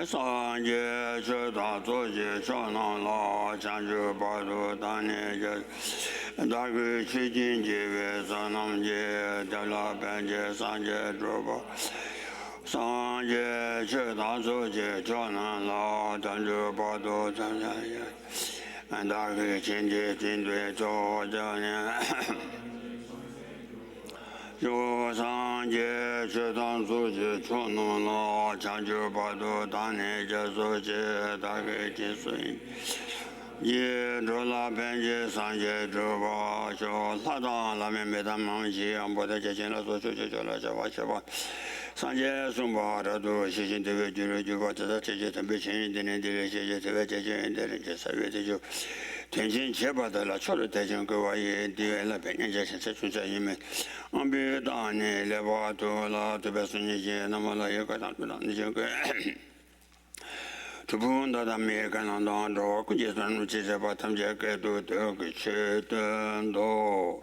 Sanje Cheta Zoji Chonan La Chanju Badu Dani Dagu Chijin Jive Sanam Je Dala Benje Sanje Droba Sanje Cheta Zoji Chonan La Chanju Badu Dani Dagu Chinji Jindwe Chojani Yo Sanje Chetan Suji Chonon La Chanju Badu Dani Jesuji Dagi Jisui Ye Drola Benji Sanje Droba Sho Ladan Lame Medan Mamji Amboda Jachin La Sochu Chola Java Shava Sanje Sumba Radu Shishin Dewe Juru Juba Tata Cheche Tambi Chen Dine Dire Cheche Tewe Cheche Indere Jesawe Tejo Tenjin Cheba de la Cholo Tejan Gawaye Diwe La Benyan Jachin Sechunsa Yime Ambi Dani Leva Tola Tubesuni Namala Yakatan Nijanko Tubunda da Megan and Andro Kujisan Chichaba Tamjaka to Chetando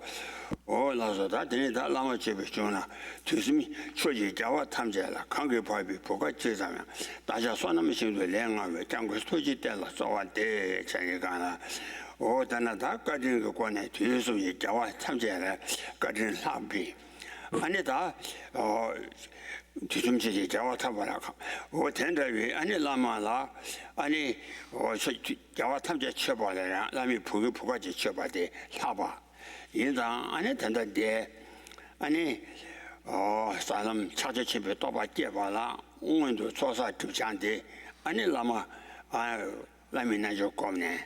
O Lazada Dinita Lama Chibichuna Tusmi Choji Java Tamjela Kangi Pipe Poka Chisama Daja Sona Mission to Lenga Tango Stoji Della Soa de Chanigana O Danata Gadin Gone to Yusu Java Tamjela Gadin Lampi Anita Tusumchi Java Tabaraka O Tendavi Ani Lamala Ani or Java Tamja Chebala Lami Pugi Pugaji Chebade Laba Yinzang Ani Tenda de Ani Salam Chachibi Toba Jebala Undu Sosa Tuchandi Ani Lama Lami Najo Comne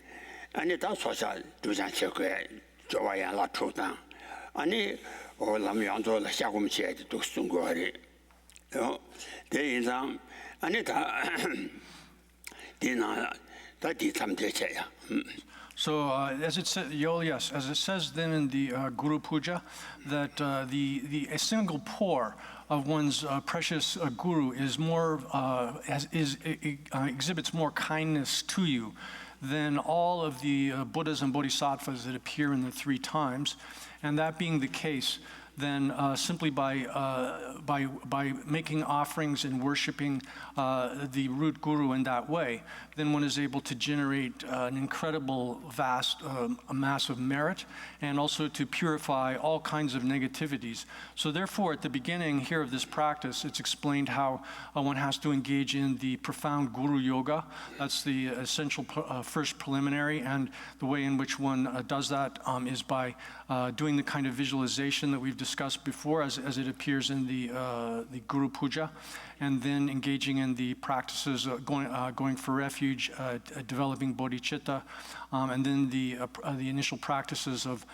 Ani Da Sosa Tuchan Chekwe Jovaya La Trutan Ani O Lamianzo La Shagum Chet to Sungori There is Anita Dina that did some teacher. So as it says, yes, as it says then in the Guru Puja, that a single pore of one's precious Guru is more exhibits more kindness to you than all of the Buddhas and Bodhisattvas that appear in the 3 times, and that being the case, then simply by making offerings and worshiping the root Guru in that way, then one is able to generate an incredible vast mass of merit and also to purify all kinds of negativities. So therefore, at the beginning here of this practice, it's explained how one has to engage in the profound Guru Yoga. That's the essential first preliminary, and the way in which one does that is by doing the kind of visualization that we've discussed before as it appears in the Guru Puja, and then engaging in the practices going for refuge, developing bodhicitta, and then the initial practices of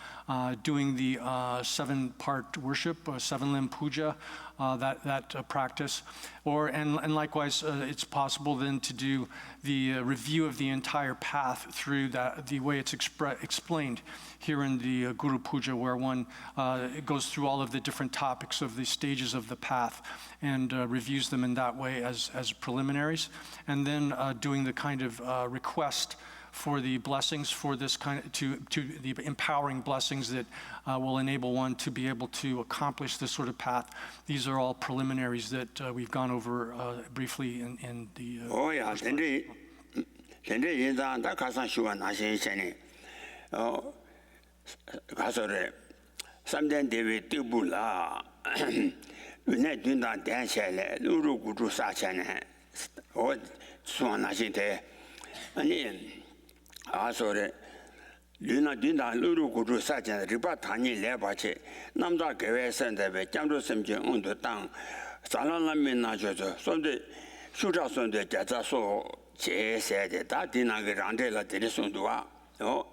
doing the 7-part worship, 7-limb puja, that practice, and likewise it's possible then to do the review of the entire path through the way it's explained here in the Guru Puja, where one goes through all of the different topics of the stages of the path and reviews them in that way as preliminaries, and then doing the kind of request for the blessings for this kind of, to the empowering blessings that will enable one to be able to accomplish this sort of path. These are all preliminaries that we've gone over briefly in the Oh yeah, Kasore Samden David Tubula Unet Dundan Danshele, Uru Guru Sachane, or Swanashite, and Asore Luna Dundan, Uru Guru Sachan, Ribatani Lebache, Namda Gave Sende, Jamdo Semjin on the town, Salalamin Najo, Sunday, Shuta Sunday, Jazaso, Che said that Dina Grandela Teresundua, oh.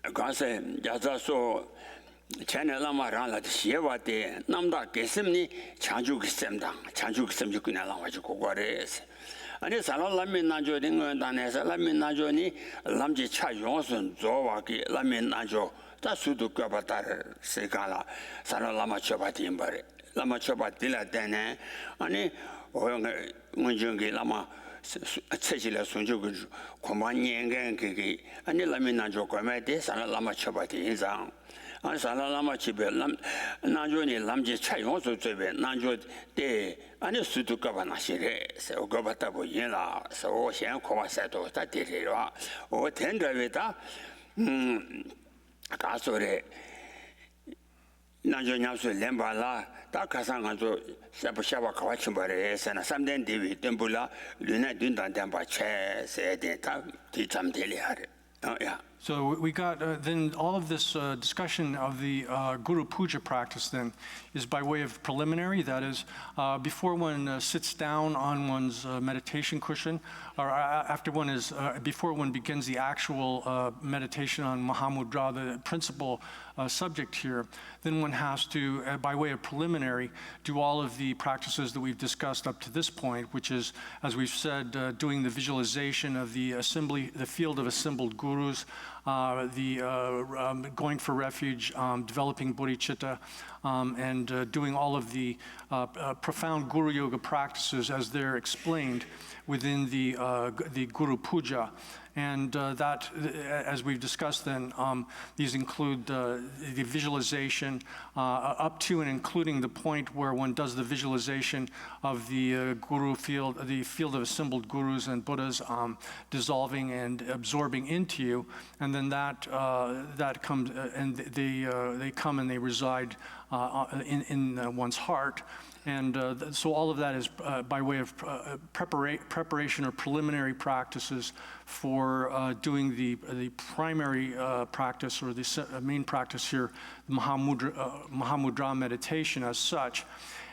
Gase Jazaso Channel Lamarala Shiva de Namda Gesimni, Chanjuk Semda, Chanjuk Semjukina Lamajukores. And it's a Lamin Najo Dingo, Lamin Najoni, Lamji Chayoson, Zowaki, Lamin Najo, Tasudu Kabatar, Sekala, Salama Chobatimber, Lama Chobatilla Dene, and Munjungi Lama. Cecilia Sunjuk, Command Yang, and Lamina Jocomete, and Lama Chobati in Zang. 살라라마 집에 나조니 남지 차용소 집에 나조 때 아니 수두가바나시래 세오가바다 보이나 서先 코마세도 다 데리와 오 텐더베다 가소래 나조냐수 렘발라 다 가상한조 샤바샤바 가와침바레 세나 3년 뒤에 템불라 르나 든단단바 체세데타 디참데리하레 야 So we got, then all of this discussion of the Guru Puja practice then is by way of preliminary, that is, before one sits down on one's meditation cushion, or after one is, before one begins the actual meditation on Mahamudra, the principal subject here, then one has to, by way of preliminary, do all of the practices that we've discussed up to this point, which is, as we've said, doing the visualization of the assembly, the field of assembled gurus, going for refuge, developing bodhicitta, and doing all of the profound Guru Yoga practices as they're explained within the Guru Puja. And that, as we've discussed then, these include the visualization up to and including the point where one does the visualization of the Guru field, the field of assembled gurus and Buddhas dissolving and absorbing into you. And then that comes, and they come and they reside in one's heart. And so all of that is by way of preparation or preliminary practices for doing the primary practice or the main practice here, Mahamudra meditation as such.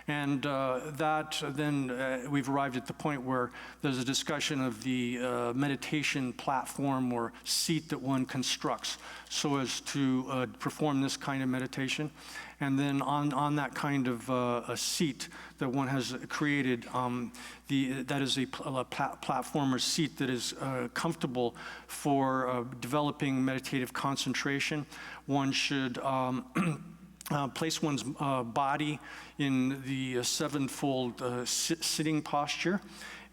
And that then we've arrived at the point where there's a discussion of the meditation platform or seat that one constructs so as to perform this kind of meditation. And then on that kind of a seat that one has created, that is a platform or seat that is comfortable for developing meditative concentration. One should place one's body in the sevenfold sitting posture.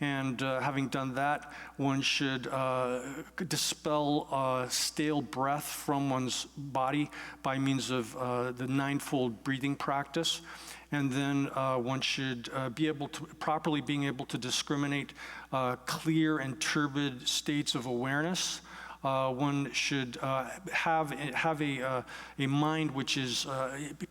And having done that, one should dispel stale breath from one's body by means of the ninefold breathing practice. And then one should be able to, properly being able to discriminate clear and turbid states of awareness. One should have a mind which is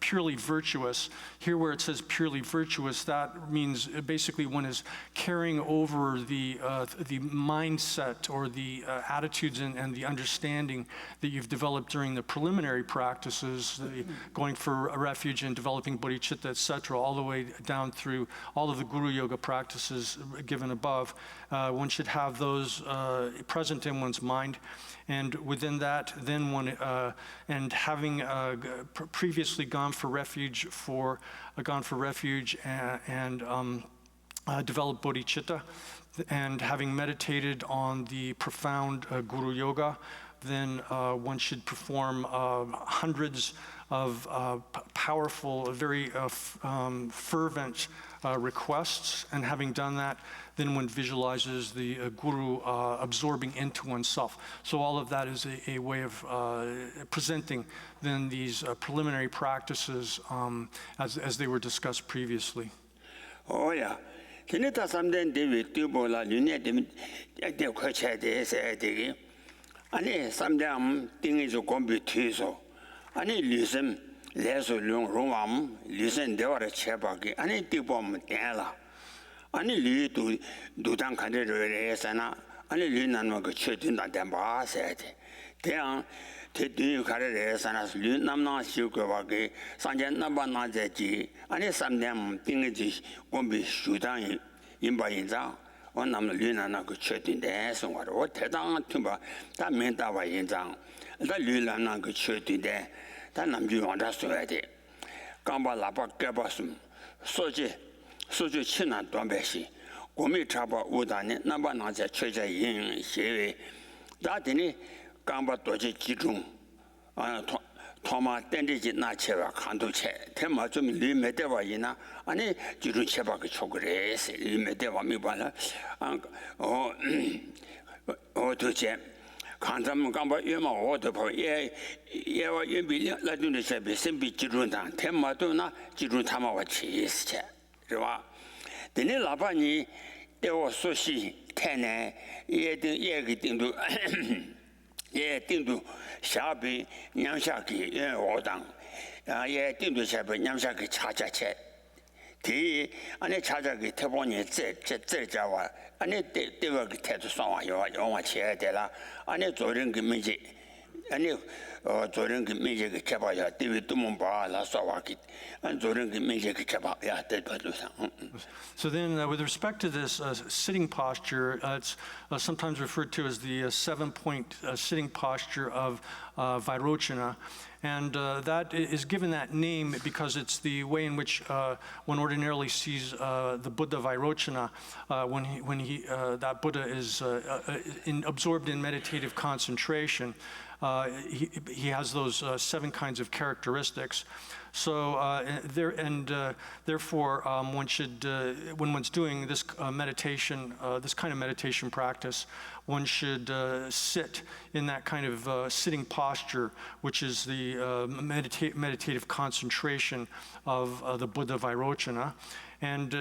purely virtuous. Here where it says purely virtuous, that means basically one is carrying over the mindset or the attitudes and the understanding that you've developed during the preliminary practices, going for a refuge and developing bodhicitta, etc., all the way down through all of the Guru Yoga practices given above. One should have those present in one's mind. And within that, then one, and having previously gone for refuge and developed bodhicitta, and having meditated on the profound Guru Yoga, then one should perform hundreds of powerful, very fervent requests. And having done that, then one visualizes the Guru absorbing into oneself. So all of that is a way of presenting then these preliminary practices as they were discussed previously. Oh yeah. Kinita samden David Tubola Lunia de Cocha de Sadi. Ani samdam thing is a computer. Ani listen, less long room, listen, there were a chapaki, ani tibom dela. Ani lu to do dan candidate resana, ani lunan go cheating that damba said. Then, to do carriers and as Lunamna Shukawaki, Sanjan Nabana Zaji, ani samdam thing is won't be shooting in Bayinza. One of the Luna could shut in the ass and what Tedang Tumba, that meant our Yinzang. That Luna could shut in there, that Namju understood it. Gamba Lapa Gabasum, Soji China Dombeshi, Gumi Traba Udani, Nabanaza Treasure Yin, Shewe, that in it, Gamba Doji Kijung, Toma Dendiji Nacheva, Kandu Che, Temazum Limedeva Yina, and a Jiru Chebak Chogres, Limedeva Mibana, or to Che, 간담 감바 예마 오더포 예와 예비 라dun데 샤비 심비 지룬다 테마도나 지룬 타마와 치스체 그와 데네 라바니 대오 소시 테네 예든 예기딩도 예딩도 샤비 냥샤기 예 오당 예딩도 샤비 냥샤기 차자체 디 안에 찾아기 태본이 제자와 안에 대가 태도 상황 영화 쳐야 되라 안에 조른 그 문제 아니 조른 그 문제 그 잡아야 대위 도문 봐라 사와기 안 조른 그 문제 그 잡아야 대도 상. So then, with respect to this sitting posture, it's sometimes referred to as the 7-point sitting posture of Vairochana. And that is given that name because it's the way in which one ordinarily sees the Buddha Vairochana when that Buddha is absorbed in meditative concentration. He has those 7 kinds of characteristics. So therefore, one should, when one's doing this meditation, this kind of meditation practice, one should sit in that kind of sitting posture, which is the meditative concentration of the Buddha Vairochana. And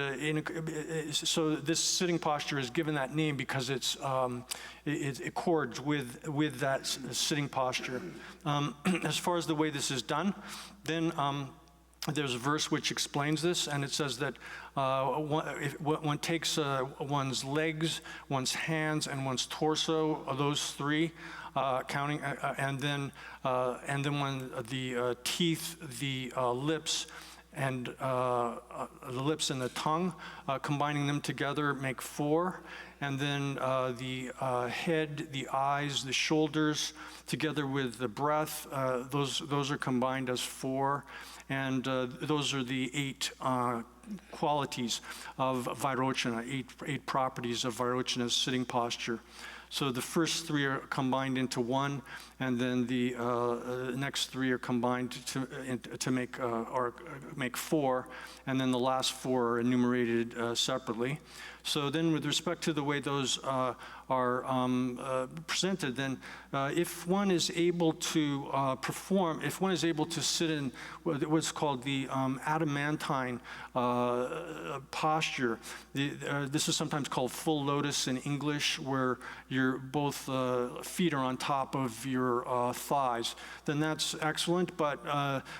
so this sitting posture is given that name because it accords with that sitting posture. As far as the way this is done, then there's a verse which explains this, and it says that one takes one's legs, one's hands, and one's torso, those 3, counting, and then when the teeth, the lips, and the lips and the tongue, combining them together make 4, and then the head, the eyes, the shoulders, together with the breath, those are combined as 4, and those are the 8 qualities of Vairochana, 8 properties of Vairochana's sitting posture. So the first 3 are combined into 1, and then the next 3 are combined to make 4, and then the last 4 are enumerated separately. So then, with respect to the way those are presented, then if one is able to perform, if one is able to sit in what's called the adamantine posture, this is sometimes called full lotus in English, where your both feet are on top of your thighs, then that's excellent. But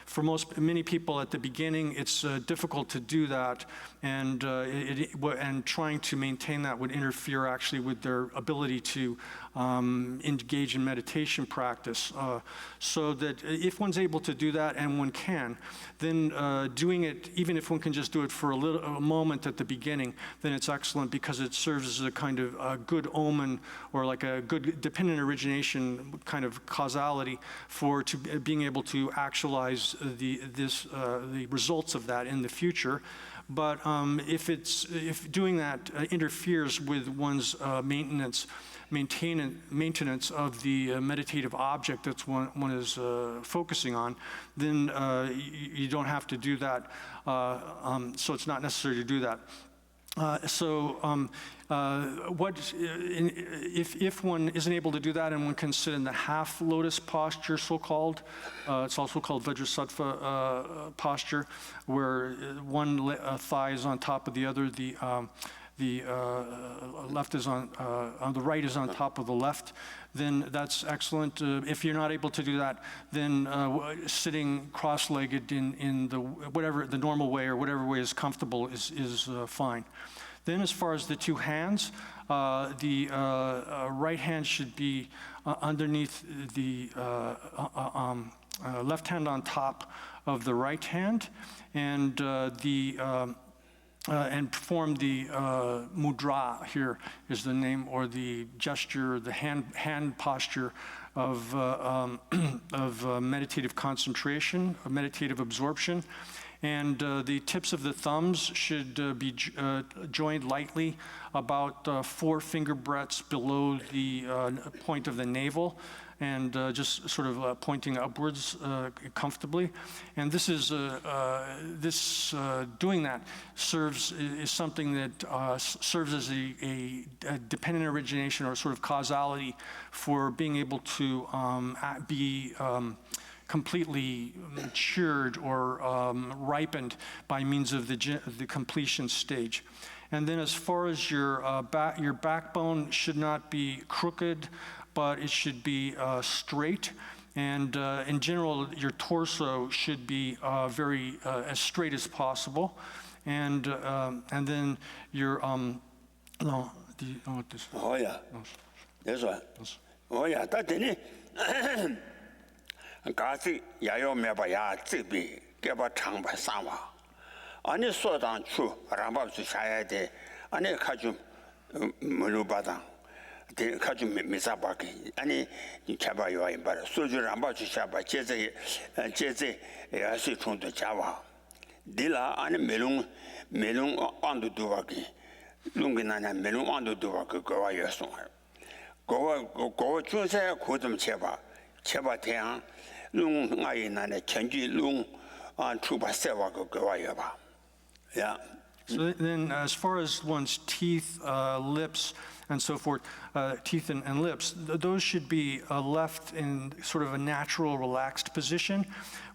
for many people at the beginning, it's difficult to do that, and trying to maintain that would interfere actually with their ability to engage in meditation practice. So that if one's able to do that, and one can, then doing it, even if one can just do it for a moment at the beginning, then it's excellent because it serves as a kind of a good omen, or like a good dependent origination kind of causality for being able to actualize the results of that in the future. But if doing that interferes with one's maintenance of the meditative object that one is focusing on, then you don't have to do that. So it's not necessary to do that. If one isn't able to do that, and one can sit in the half lotus posture, so-called, it's also called Vajrasattva posture, where one thigh is on top of the other, the left is on the right is on top of the left, then that's excellent. If you're not able to do that, then sitting cross-legged in the normal way, or whatever way is comfortable is fine. Then, as far as the 2 hands, the right hand should be underneath the left hand on top of the right hand, and perform the mudra. Here is the name, or the gesture, the hand posture of meditative concentration, of meditative absorption. And the tips of the thumbs should be joined lightly about 4 finger breadths below the point of the navel, and just sort of pointing upwards comfortably. And this is doing that is something that serves as a dependent origination or sort of causality for being able to be completely matured or ripened by means of the completion stage. And then as far as your backbone should not be crooked, but it should be straight. And in general, your torso should be very as straight as possible. And then your no, do you know what this? Oh yeah, that's right. Oh yeah, that didn't. 가지 야요 메바야 집이 개바 장바 상와 아니 소당 추 라바스 샤야 돼 아니 가좀 물어봐다 데 가좀 미사바기 아니 차바요 임바라 소주 라바스 샤바 제제 야시 총도 자와 딜라 아니 멜롱 안도 두바기 룽기나나 멜롱 안도 두바기 거와 여송 고 주세 고좀 제바 태양 룽 아이나네 전지 룽 추바 세와 그거와요 봐. Yeah. So then as far as one's teeth, lips, and so forth, teeth and lips, those should be left in sort of a natural, relaxed position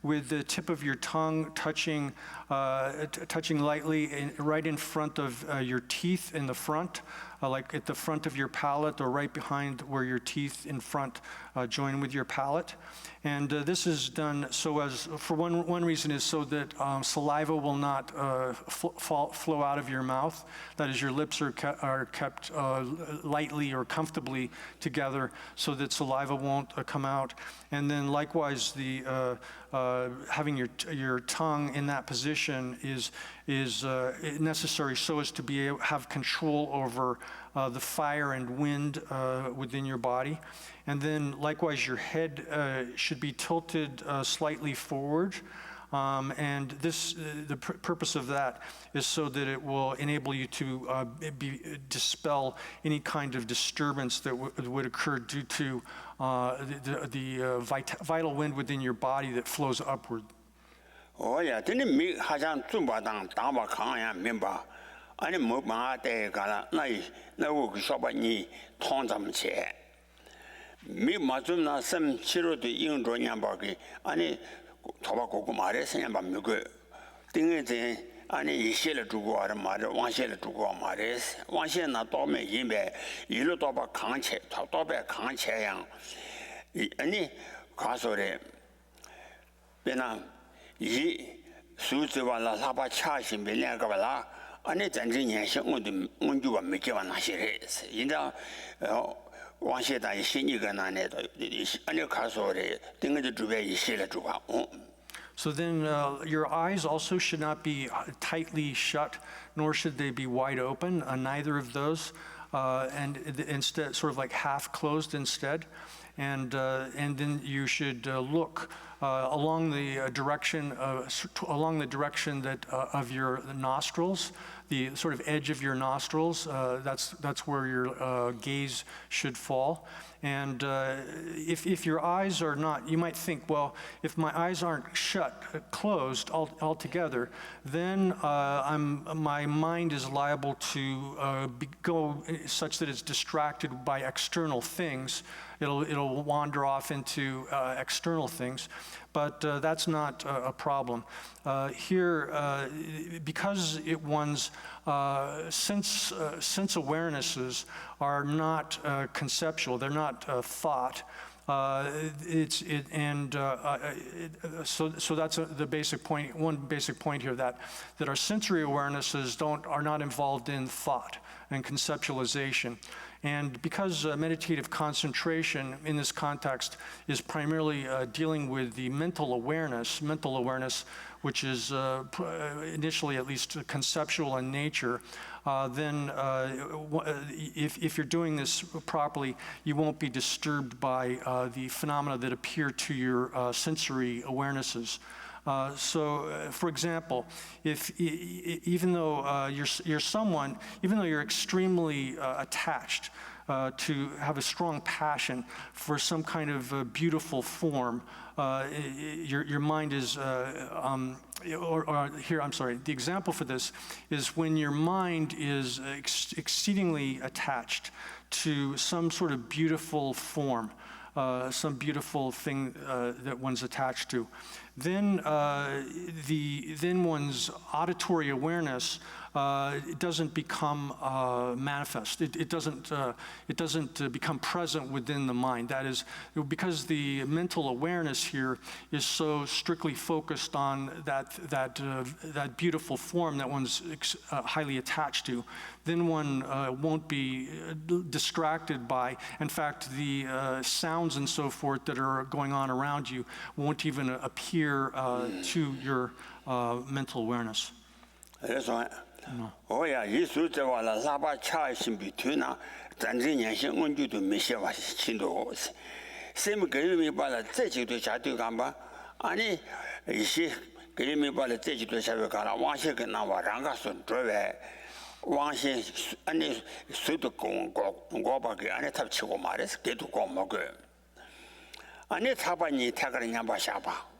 with the tip of your tongue touching lightly right in front of your teeth in the front, like at the front of your palate or right behind where your teeth in front join with your palate. And this is done so as, for one reason is so that saliva will not flow out of your mouth. That is, your lips are kept lightly or comfortably together so that saliva won't come out. And then likewise, having your tongue in that position is necessary so as to have control over the fire and wind within your body. And then likewise, your head should be tilted slightly forward. And the purpose of that is so that it will enable you to dispel any kind of disturbance that would occur due to the vital wind within your body that flows upward. Oh yeah, didn't me 하장 좀 다바 강야 member. 아니 뭐 마대 가라 나 우그 쇼바니 통잠체 미 맞음나 셈 치료도 인도냐 바기 아니 토바고고 말했으냐 밤고 띵에제 아니 이실을 두고 하는 말을 왕실을 두고 말했어 왕실나 도매 임배 일로 도바 강체 도배 강체양 아니 가서래 배나 이 수즈발라 사바 차신 밀려가 발라 아니 전진년 신문도 문주가 몇개만 하시래서 인자 왕셰다 신이가 나네도 아니 가서래 등에도 주변에 이실을 두고 So then your eyes also should not be tightly shut, nor should they be wide open, neither of those, and instead sort of like half closed instead. And then you should look along the direction that of your nostrils, the sort of edge of your nostrils. That's where your gaze should fall. And if your eyes are not, you might think, well, if my eyes aren't closed altogether, then my mind is liable to go such that it's distracted by external things. It'll wander off into external things, but that's not a problem. Here, because one's sense awarenesses are not conceptual, they're not thought. So that's the basic point. One basic point here that our sensory awarenesses are not involved in thought and conceptualization. And because meditative concentration in this context is primarily dealing with the mental awareness, which is initially at least conceptual in nature, then if you're doing this properly, you won't be disturbed by the phenomena that appear to your sensory awarenesses. For example, even though you're extremely attached to have a strong passion for some kind of beautiful form, your mind is, the example for this is when your mind is exceedingly attached to some sort of beautiful form, some beautiful thing that one's attached to, then one's auditory awareness doesn't become manifest. It doesn't become present within the mind. That is, because the mental awareness here is so strictly focused on that beautiful form that one's highly attached to, then one won't be distracted by, in fact, the sounds and so forth that are going on around you won't even appear to your mental awareness. 오야 이수저와라 라바 차이신 비트나 단진년신 온주도 미셔와 신도 셈 그림이 발라 제지도 자도 간바 아니 이시 그림이 발라 제지도 자도 가라 왕시가 나와 랑가선 드베 왕시 아니 수도 공고바게 안에 탑치고 말해서 걔도 공먹어 아니 타바니 타가냐 바샤바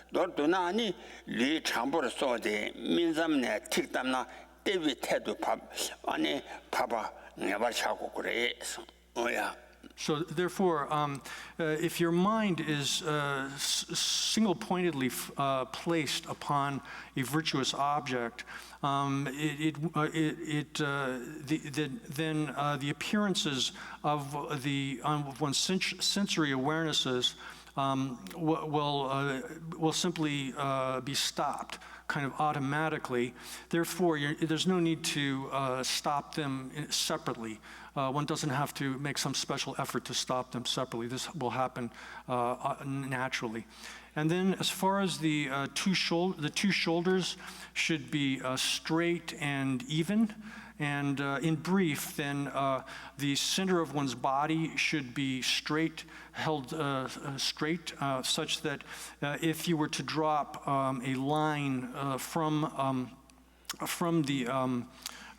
너도나 아니 리 참보를 써대 민zam네 틱담나 데비 태도 밥 아니 봐봐 내가 차고 그래 뭐야. So therefore, if your mind is single-pointedly placed upon a virtuous object, then the appearances of one's sensory awarenesses will simply be stopped kind of automatically. Therefore, there's no need to stop them separately. One doesn't have to make some special effort to stop them separately. This will happen naturally. And then as far as the two shoulders should be straight and even. And in brief, then the center of one's body should be straight, held straight, such that if you were to drop a line from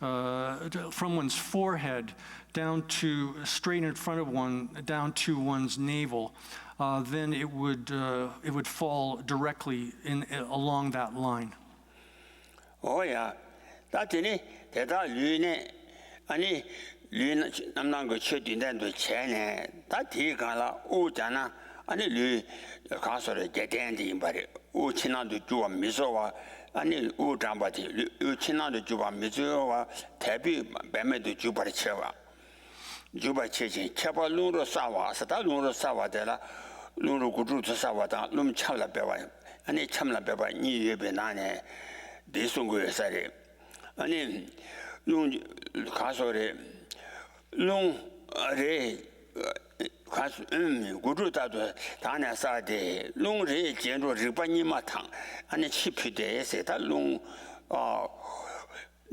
one's forehead down to straight in front of one, down to one's navel, then it would fall directly along that line. Oh yeah, that's it. 대다 류네 아니 류 남난 거 최딘단도 전에 다 뒤가라 오잖아 아니 류 가서를 제대한디 말이 오친나도 주와 미소와 아니 오장바디 오친나도 주와 미소와 대비 매매도 주바리 쳐와 주바 체진 쳐바 루로 싸와 사다 루로 싸와데라 루로 구주도 싸와다 룸 참라 배와 아니 참라 배와 니 예배 나네 대송고에 살이 아니 롱 가서래 롱 아래 가서 구주다도 다나사데 롱레 제로 리바니마탕 아니 치피데에서 달롱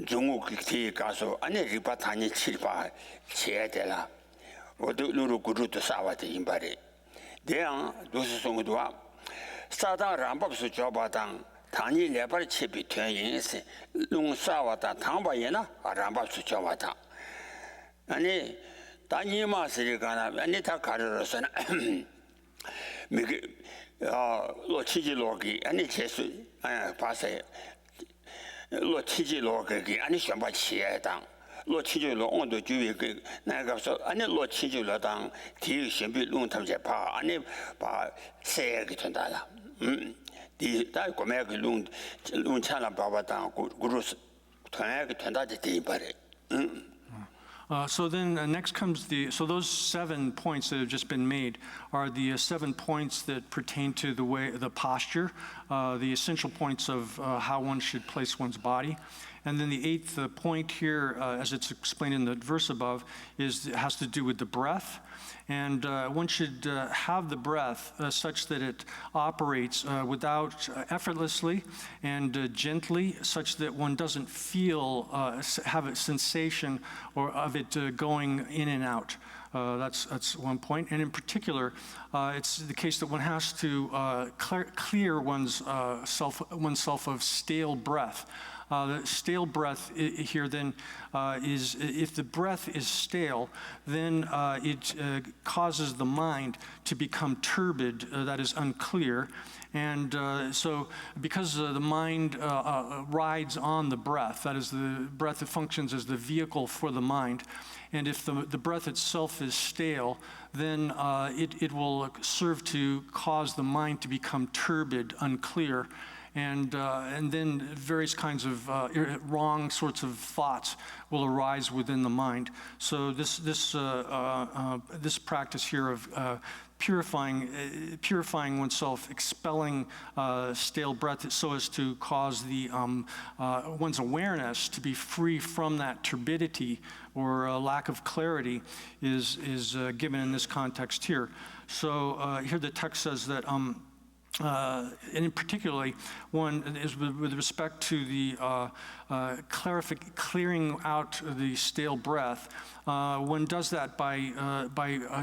중국기 가서 아니 리바타니 칠바 제대라 어두 루루 구주도 사와데 임바리 대양 도스송도와 사다 람밥스 조바당 당이 레발 칩이 되어서 농사와다 당바에나 아람바스 쳐와다 아니 당이 마스리가나 아니 다 가르러서나 미게 로치지로기 아니 제수 봐서 로치지로기 아니 셴바 치에당 로치지로 온도 주위에 나가서 아니 로치지로당 뒤에 셴비 농탐제 파 아니 봐 세게 된다라 다 고매가 룬 차나 바바다 구루스 통하게 된다지 대바래. So then next comes so those 7 points that have just been made are the 7 points that pertain to the posture, the essential points of how one should place one's body. And then the 8th point here, as it's explained in the verse above, has to do with the breath. And one should have the breath such that it operates without effortlessly and gently, such that one doesn't feel have a sensation or of it going in and out. That's one point. And in particular, it's the case that one has to clear oneself of stale breath. The stale breath here then is, if the breath is stale, then it causes the mind to become turbid, that is unclear. And so because the mind rides on the breath, that is the breath that functions as the vehicle for the mind, and if the breath itself is stale, then it will serve to cause the mind to become turbid, unclear, and then various kinds of wrong sorts of thoughts will arise within the mind. So this practice here of purifying oneself, expelling stale breath so as to cause one's awareness to be free from that turbidity or lack of clarity is given in this context here. So here the text says that and particularly one is with respect to the clearing out the stale breath. One does that by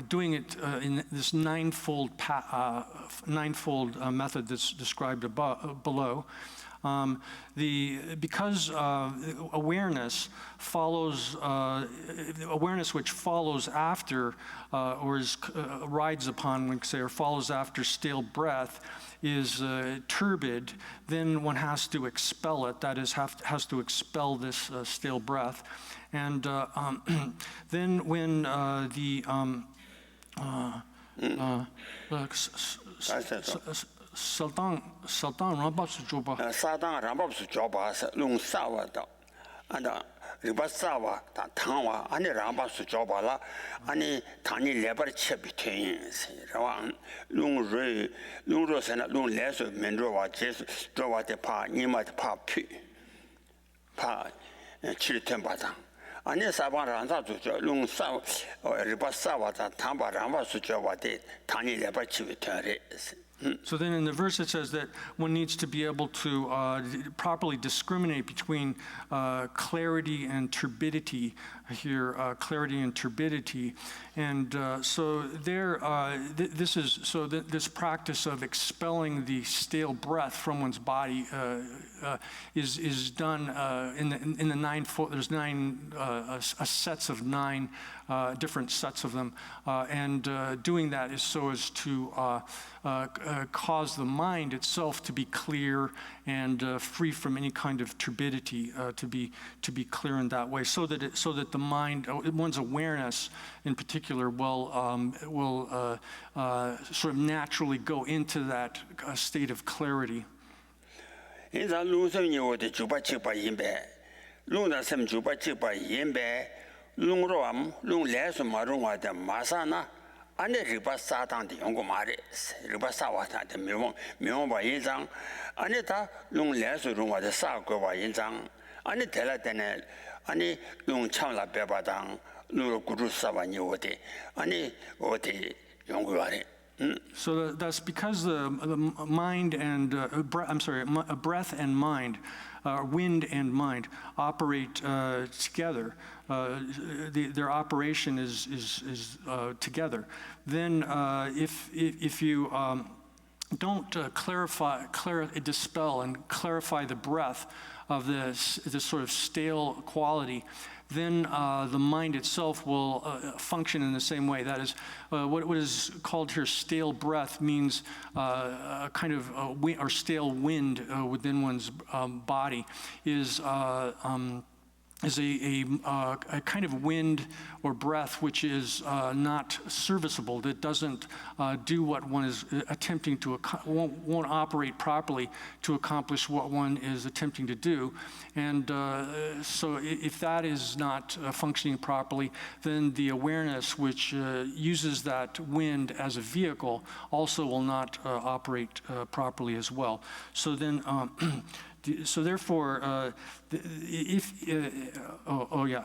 doing it in this ninefold method that's described below. Because awareness which follows after or rides upon, we could say, or follows after stale breath is turbid, then one has to expel it. That is, has to expel this stale breath. And then when Saltang Rambapsu Joba. Sadang Rambapsu Joba, Lung Sawa, and Ribasawa, Tangwa, and Rambapsu Jobala, and Tani Leber Chebitane, Lung Ray, Lung Ros and Lung Les of Mendroa, Jes, Drova de Pa, Nima de Pa Pi, Pa, Chilitembata. And yes, I want to Lung Sawa, or Ribasawa, Tamba Rambapsu Joba, Tani Leber Chebitane. So then in the verse it says that one needs to be able to properly discriminate between clarity and turbidity here, clarity and turbidity. And so there, this practice of expelling the stale breath from one's body is done in the ninefold. There's sets of nine different sets of them, and doing that is so as to cause the mind itself to be clear and free from any kind of turbidity, to be clear in that way, so that the mind, one's awareness in particular, will sort of naturally go into that state of clarity. Ane riba satang de yongo mare, riba sawa ta de miwong ba yinzang, ane ta lung lesu rungwa de sa go ba yinzang, ane tela tene, ane lung cham la beba dang, lung guru sawa ni wote, ane wote yongo ware. So that's because the mind and breath and mind, wind and mind operate together. Their operation is together. Then, if you don't dispel and clarify the breath of this sort of stale quality, then the mind itself will function in the same way. That is, what is called here stale breath means a kind of or stale wind within one's body is a kind of wind or breath which is not serviceable, that doesn't do what one is attempting to, won't operate properly to accomplish what one is attempting to do. And so if that is not functioning properly, then the awareness which uses that wind as a vehicle also will not operate properly as well. So then, so therefore, it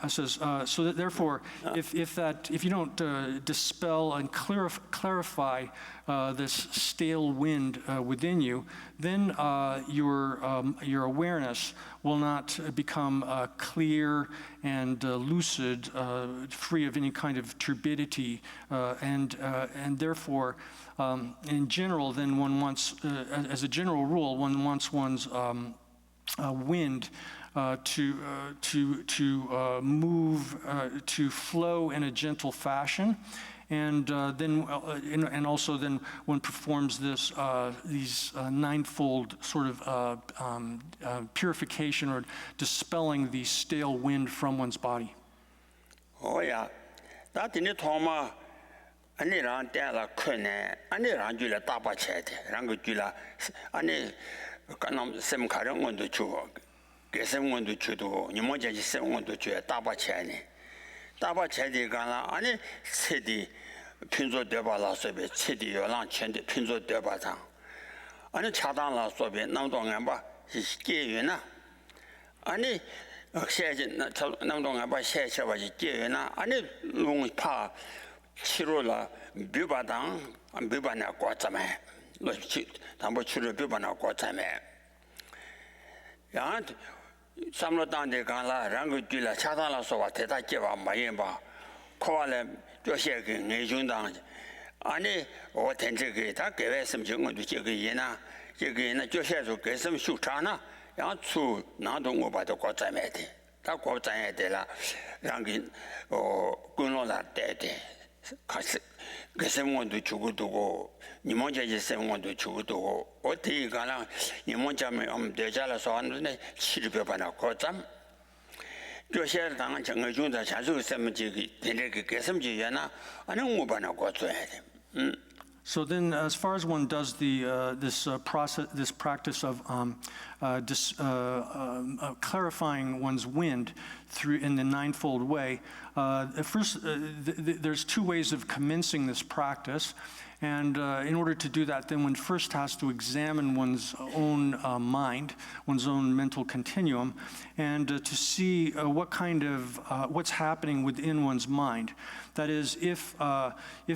says, so that therefore, if you don't dispel and clarify this stale wind within you, then your awareness will not become clear and lucid, free of any kind of turbidity, and therefore, in general, then one wants, as a general rule, one wants one's wind to move, to flow in a gentle fashion. And and also then one performs these ninefold sort of purification or dispelling the stale wind from one's body. Oh yeah, that in the Toma, any round there, Kune, any round you let Tapa chat, Rangula, any some current one to chew, get someone to chew, you might just someone to chew a Tapa chatty. Tapa chatty gala, any city, Pinzo debala sobe, city, your lunch and the Pinzo debata. Any Chadala sobe, no don't remember, he's gay, any no don't remember, share was gay, any long pa, Chirula, Bubadang, and Bubana Guatame. Tambo churu bibana kwatame yant samlo dande gala rangu dila chadala so wa teta jewa mayemba kwale joshe ge ngejundang ani o tenje ge ta gewe simjing ndu je ge yina je ge na joshe so ge sim shu chana yang chu na dong wo ba de kwatame de ta kwatame de la rangi o kunlo la de kasi 게세몬도 주고도고 니몬자지 세몬도 주고도고 어디 가나 니몬자면 대자라서 하는데 치료받아 거점 저시에 당한 정의중다 자주 세문지 되게 게섬지야나 아니 뭐바나 거줘야 돼. So then, as far as one does this practice of clarifying one's wind through in the ninefold way, first there's two ways of commencing this practice, and in order to do that, then one first has to examine one's own mind, one's own mental continuum, and to see what kind of what's happening within one's mind. That is, if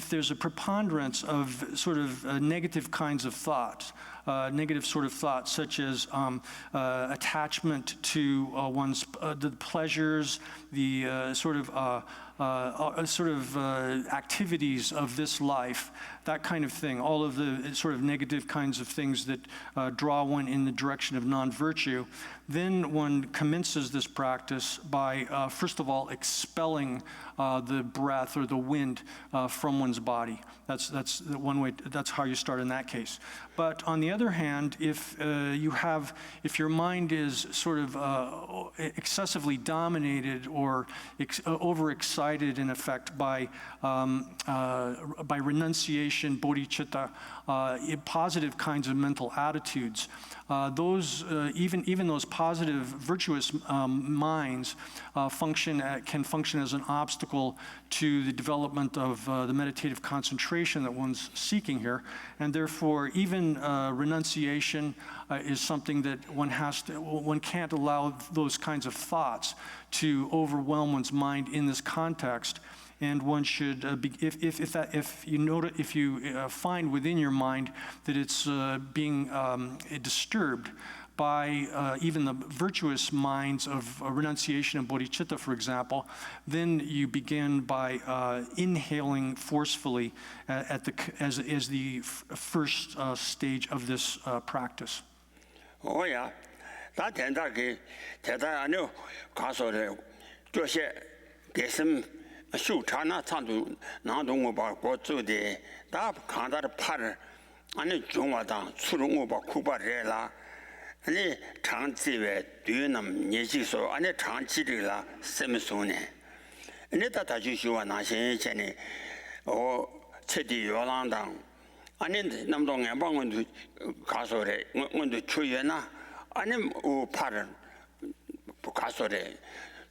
there's a preponderance of sort of negative kinds of thoughts, negative sort of thoughts such as attachment to one's the pleasures, the activities of this life, that kind of thing, all of the sort of negative kinds of things that draw one in the direction of non-virtue, then one commences this practice by, first of all, expelling the breath or the wind from one's body. That's one way. That's how you start in that case. But on the other hand, if your mind is sort of excessively dominated or overexcited, in effect, by renunciation, bodhicitta, positive kinds of mental attitudes, those even those positive, virtuous minds can function as an obstacle to the development of the meditative concentration that one's seeking here, and therefore even renunciation is something that one can't allow those kinds of thoughts to overwhelm one's mind in this context. And one should, if you find within your mind that it's being disturbed by even the virtuous minds of renunciation and bodhicitta, for example, then you begin by inhaling forcefully as the first stage of this practice. Oh yeah, that I know, 가서래 저些개심 수차나 찬도 나동고 봐 고주데 다 간다를 팔을 아니 중화당 수롱고 봐 쿠바래라 아니 장지에 뒤남 예지소 아니 장지리라 셈소네 내가 다시 쉬와 나신 전에 최디 요랑당 아니 남동에 방원도 가서래 원도 추연나 아니 오 팔을 가서래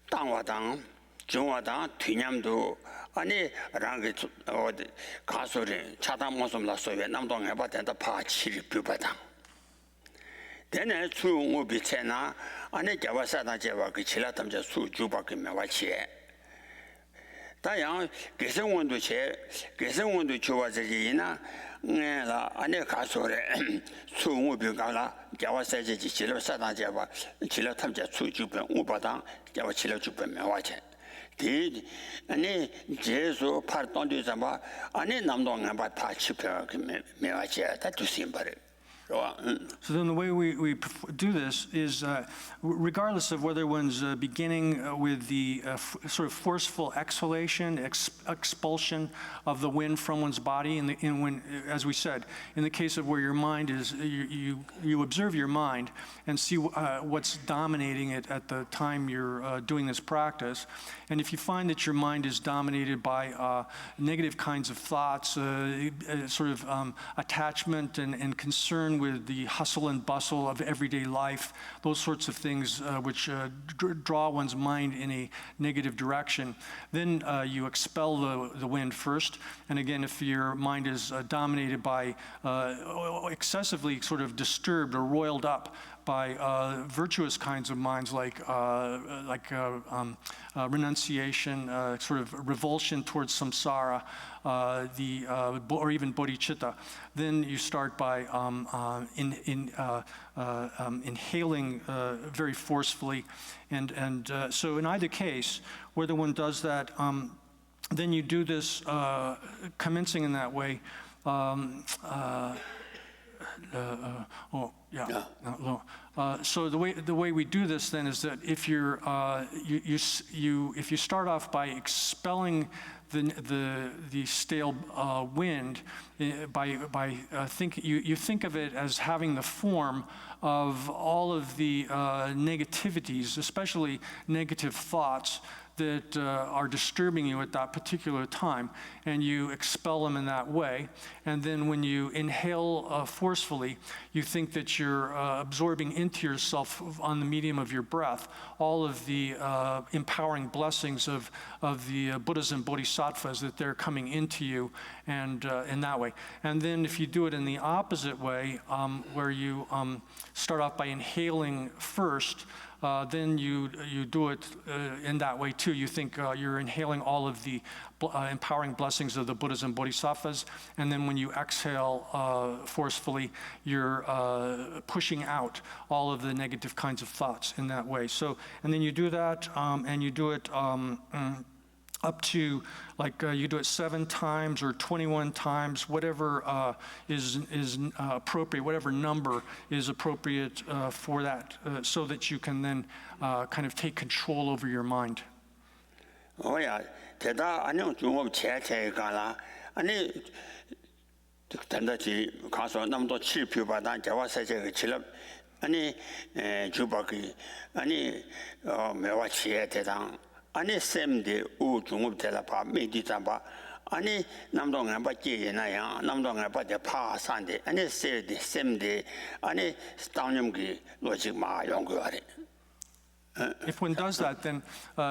땅화당 중화당 뒤냠도 아니 랑게 어디 가서래 차당 모습 나서에 남동에 받는다 파치리 뷰바당 되네 수용을 비체나 아니 자와사다 제와 그 칠라탐자 수주밖에 매와치에 다양 개성원도 좋아지기나 la ane kasore su ubi gala jawa seje ji chilo satan jawa chilo tamja su jupen ubadang jawa chilo jupen mewache di ane jesu parton du zamba ane namdo ngamba ta chipe mewache ta tu simbare. So then the way we do this is, regardless of whether one's beginning with the sort of forceful exhalation, expulsion of the wind from one's body, when, as we said, in the case of where your mind is, you observe your mind and see what's dominating it at the time you're doing this practice. And if you find that your mind is dominated by negative kinds of thoughts, sort of attachment and concern with the hustle and bustle of everyday life, those sorts of things which draw one's mind in a negative direction, then you expel the wind first. And again, if your mind is dominated by excessively sort of disturbed or roiled up by virtuous kinds of minds like renunciation, sort of revulsion towards samsara, or even bodhicitta, then you start by inhaling very forcefully, and so in either case, whether one does that, then you do this commencing in that way. So the way we do this then is that if if you start off by expelling the stale wind, you think of it as having the form of all of the negativities, especially negative thoughts that are disturbing you at that particular time, and you expel them in that way. And then when you inhale forcefully, you think that you're absorbing into yourself on the medium of your breath all of the empowering blessings of the Buddhas and Bodhisattvas, that they're coming into you, and in that way. And then if you do it in the opposite way, where you start off by inhaling first, then you do it in that way too. You think you're inhaling all of the empowering blessings of the Buddhas and Bodhisattvas, and then when you exhale forcefully, you're pushing out all of the negative kinds of thoughts in that way. So, and then you do that, and you do it up to, like, you do it 7 times or 21 times, whatever is appropriate, whatever number is appropriate for that, so that you can then kind of take control over your mind. Oh yeah, 대다 안녕 중업 제체가라 아니 단다지 가서 남도 칠표받아 자와세제 칠업 아니 주바기 아니 매와치에 대당 아니 샘데 우 중업 대라파 메디자바 아니 남동안 받지나야 남동안 받에 파산데 아니 세데 샘데 아니 스타님기 로직마 연구하래. If one does that, then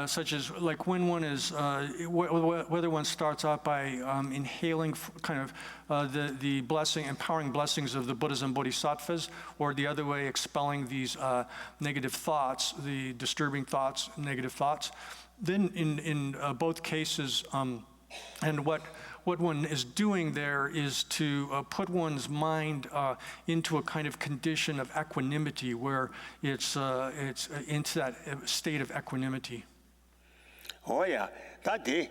such as like when one is, whether one starts out by inhaling kind of the blessing, empowering blessings of the Buddhas and Bodhisattvas, or the other way, expelling these negative thoughts, the disturbing thoughts, negative thoughts, then in both cases, and what one is doing there is to put one's mind into a kind of condition of equanimity, where it's into that state of equanimity. Oh yeah, that day,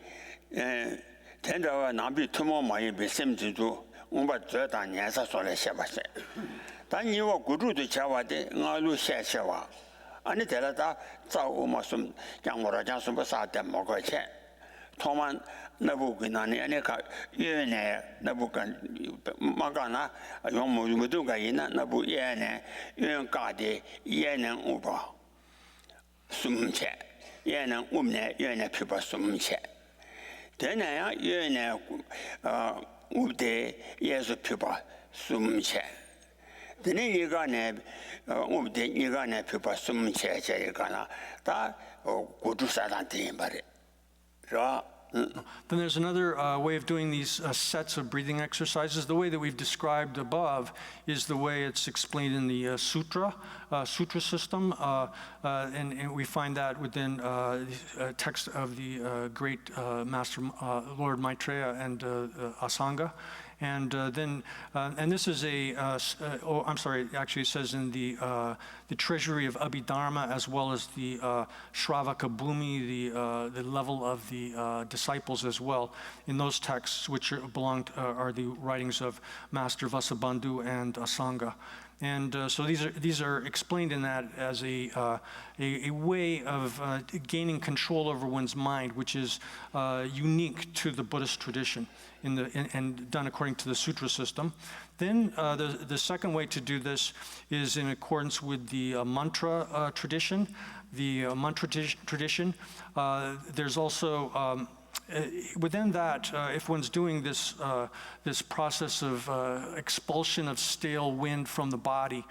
tenda nabi tumo mai besemjidu, umba zeta nyasa sole shebase. Dan yiwa guru de chawade ngalu shewa. Ani tela da zao umasum yangmora jansum basa de mogoche. Toman nabukinani aneka yene nabukan magana yomu muduga ina nabu yene yen gade yene uba sumche yene umne yene pipa sumche tena yene ubde yesu pipa sumche tena yigane ubde yigane pipa sumche chegana ta gudu sadan timbare. Then there's another way of doing these sets of breathing exercises. The way that we've described above is the way it's explained in the sutra system, and we find that within the text of the great Master Lord Maitreya and Asanga. And then, and this is I'm sorry, actually it says in the treasury of Abhidharma, as well as the Shravaka Bhumi, the level of the disciples as well. In those texts, which are the writings of Master Vasubandhu and Asanga. And so these are explained in that as a way of gaining control over one's mind, which is unique to the Buddhist tradition and done according to the sutra system. Then the second way to do this is in accordance with the mantra tradition. The mantra tradition, there's also within that, if one's doing this this process of expulsion of stale wind from the body,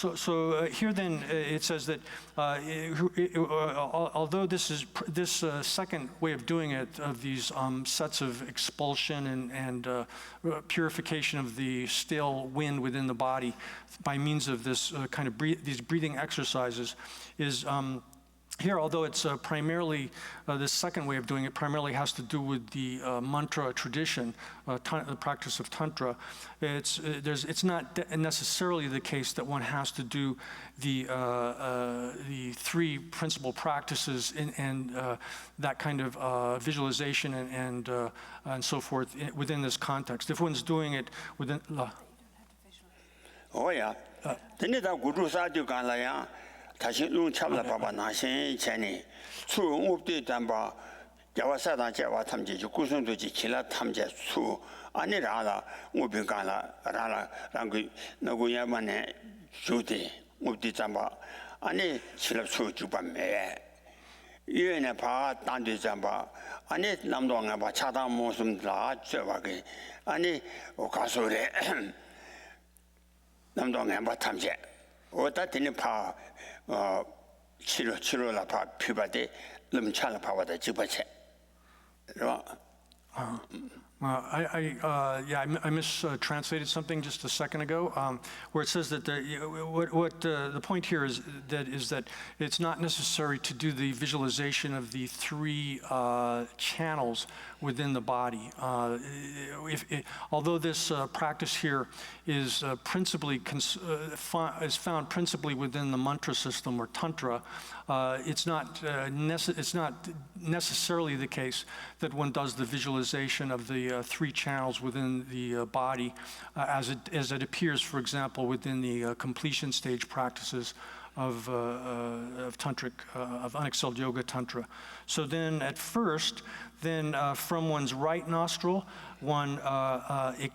So here then it says that although this second way of doing it, of these sets of expulsion and purification of the stale wind within the body by means of this kind of these breathing exercises, is here, although it's primarily, the second way of doing it primarily has to do with the mantra tradition, the practice of Tantra, it's not necessarily the case that one has to do the three principal practices and that kind of visualization and so forth within this context. If one's doing it within... Oh, yeah. 다시 눈 잡라 봐봐 나신 전에 수 없대 담바 야와사다 제와 탐지 구성도지 기라 탐제 수 아니라라 우빈가라 라라 랑그 너구야만에 주대 없대 담바 아니 실업 수 주밤에 이에네 봐 단대 담바 아니 남동아 봐 차다 모습라 저와게 아니 가소래 남동아 봐 탐제 어다 되는 파 치료라 파 피바데 lâm 차라 파와다 집어체. I mistranslated something just a second ago, where it says that the point here is that it's not necessary to do the visualization of the three channels within the body. Although this practice here is principally is found principally within the mantra system or tantra, it's not necessarily the case that one does the visualization of the three channels within the body as it appears, for example, within the completion stage practices of tantric, of unexcelled yoga tantra. So then at first, from one's right nostril, one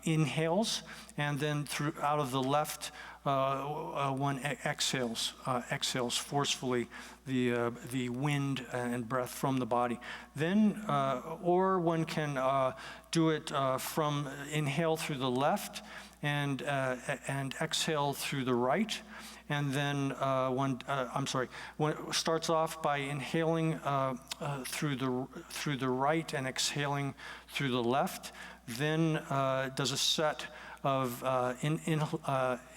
inhales, and then out of the left, one exhales forcefully the wind and breath from the body. Then, or one can do it from inhale through the left and exhale through the right. And then one starts off by inhaling through the right and exhaling through the left. Then does a set of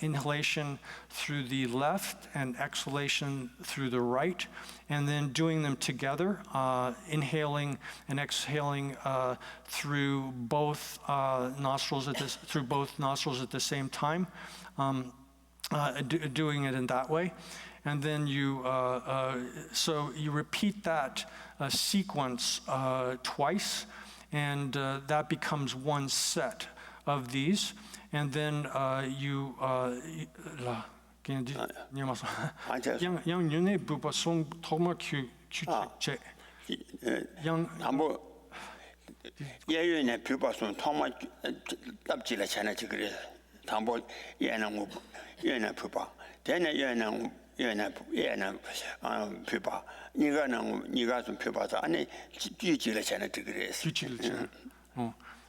inhalation through the left and exhalation through the right, and then doing them together, inhaling and exhaling through both nostrils at the same time. Doing it in that way, and then so you repeat that sequence twice, and that becomes one set of these, and then 담보 예능 푸바 대내 예능 얘는 피바 네가 좀 피바자 아니 뒤지를 전에 그랬어.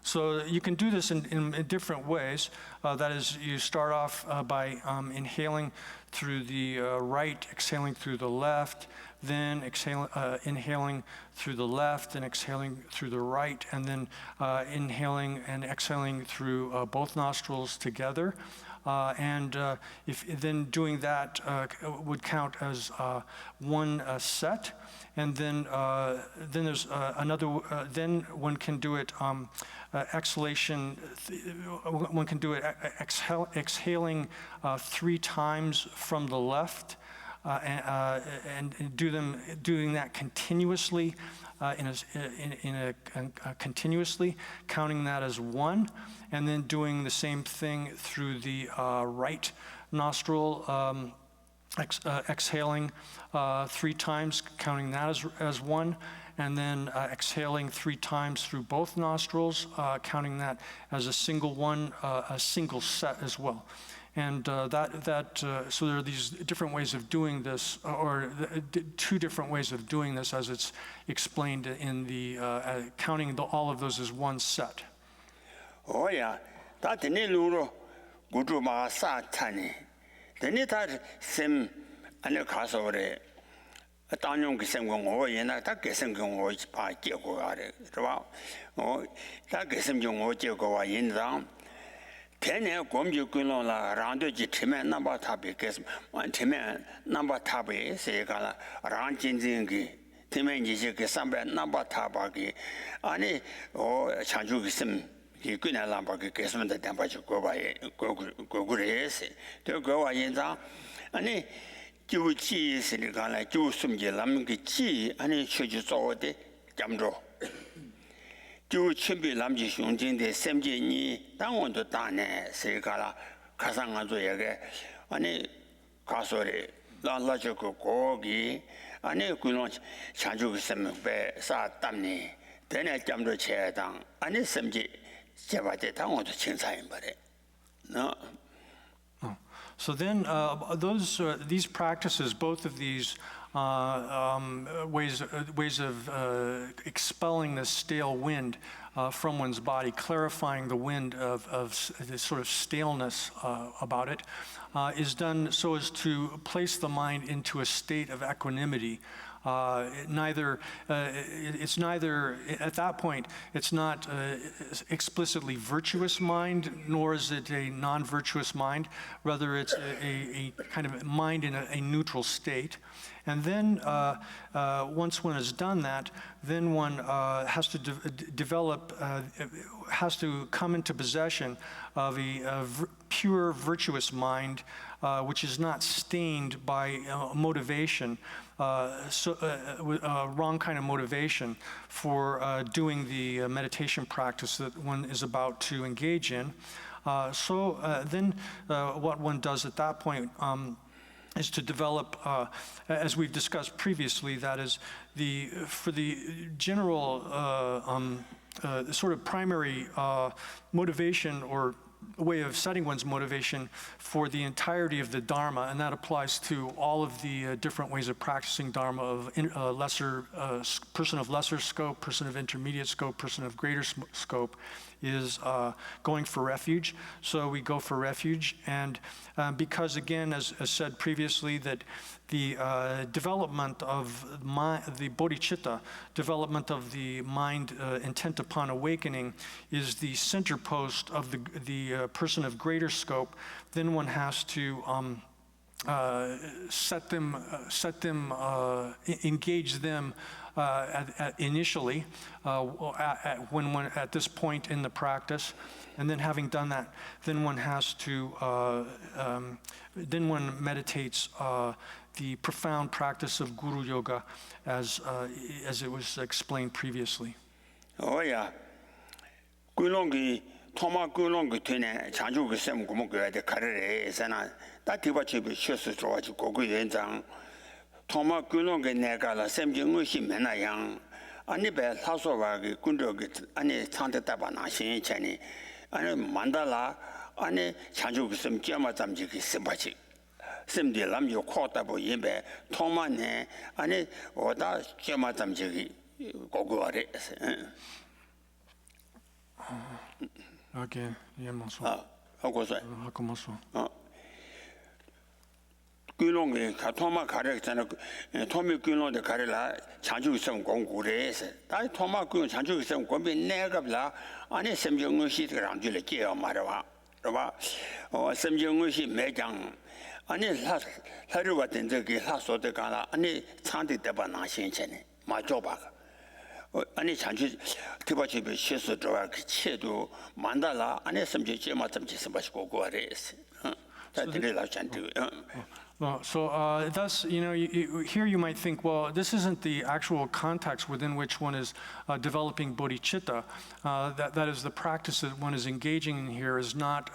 So you can do this in different ways. That is, you start off by inhaling through the right, exhaling through the left, then inhaling through the left and exhaling through the right, and then inhaling and exhaling through both nostrils together. If then doing that would count as one set, and then there's another. Then one can do it exhalation. One can do it exhaling 3 times from the left, and doing that continuously. Continuously, counting that as 1, and then doing the same thing through the right nostril, exhaling 3 times, counting that as 1, and then exhaling 3 times through both nostrils, counting that as a single one, a single set as well. And so there are these different ways of doing this, or 2 different ways of doing this, as it's explained in the counting all of those as one set. Oh yeah, that the luro gudu ma sa tani. The nita sim and the castle. A down sem going over and that guessing going over by Diego. Oh, that guessing young or Diego in down. 10年我们就跟了啦，然后就前面那把塔比给什么？完前面那把塔比谁干了？然真正给前面这些给上边那把塔把给，啊你我抢救个什么？给跟那两把给什么的两把就国外国人是，对国外人讲，啊你就记是你讲了，就什么的，他们给记，啊你出去做的怎着？ 就准备咱们去雄竞的3届你当我都打呢，谁干了？卡上俺做一个，俺那卡说的，那就个国际，俺那规弄抢救个什么呗，啥当呢？等下讲着钱当，俺那3届结巴的当我都清楚明白的，那。 So then these practices, both of these ways of expelling the stale wind from one's body, clarifying the wind of this sort of staleness about it, is done so as to place the mind into a state of equanimity. It's neither at that point. It's not explicitly virtuous mind, nor is it a non-virtuous mind. Rather, it's a kind of mind in a neutral state. And then, once one has done that, then one has to has to come into possession of a pure virtuous mind, which is not stained by motivation, wrong kind of motivation for doing the meditation practice that one is about to engage in. Then what one does at that point is to develop, as we've discussed previously, that is for the general sort of primary motivation or way of setting one's motivation for the entirety of the Dharma, and that applies to all of the different ways of practicing Dharma of person of lesser scope, person of intermediate scope, person of greater scope, is going for refuge. So we go for refuge, and because again, as said previously, that the development of the bodhicitta, development of the mind intent upon awakening, is the center post of the person of greater scope. Then one has to engage them initially at this point in the practice, and then having done that, then one has to then one meditates the profound practice of Guru Yoga, as it was explained previously. Oh yeah, Toma Gulong Tune, Chanju Sem Gumuga, the Carre, Sana, that Tibachi Shus George Gogu Yenzang, Toma Gulong Negala, Sem Jingushi Menayang, Anibe Tasovagi, Gundogit, Ani Tante Tabana, Shin Chani, and Mandala, Ani Chanju Sem Jama Zamjiki Simpachi. 심디 남요 코다보 임베 통만네 아니 오다 제마담지기 고고아레 Again, 예만소. 하고서 하고만소. 균롱에 가토마 가르잖아 토미 균롱데 가르라 장주성 공구레서 다 토마 균 장주성 공비 내가블라 아니 sem정의시 랑줄에 끼어 말아와 그봐 sem정의시 매장 아니 하루 같은 저기 하소데 가라 아니 창대 대바 나신체네 마줘봐 아니 장주 대바집에 실수 들어와 그 체도 만달라 아니 sem지 제마 점지 쓰바시고 고아레스 다 들으라 잔도 Thus, here you might think, well, this isn't the actual context within which one is developing bodhicitta. That is the practice that one is engaging in here is not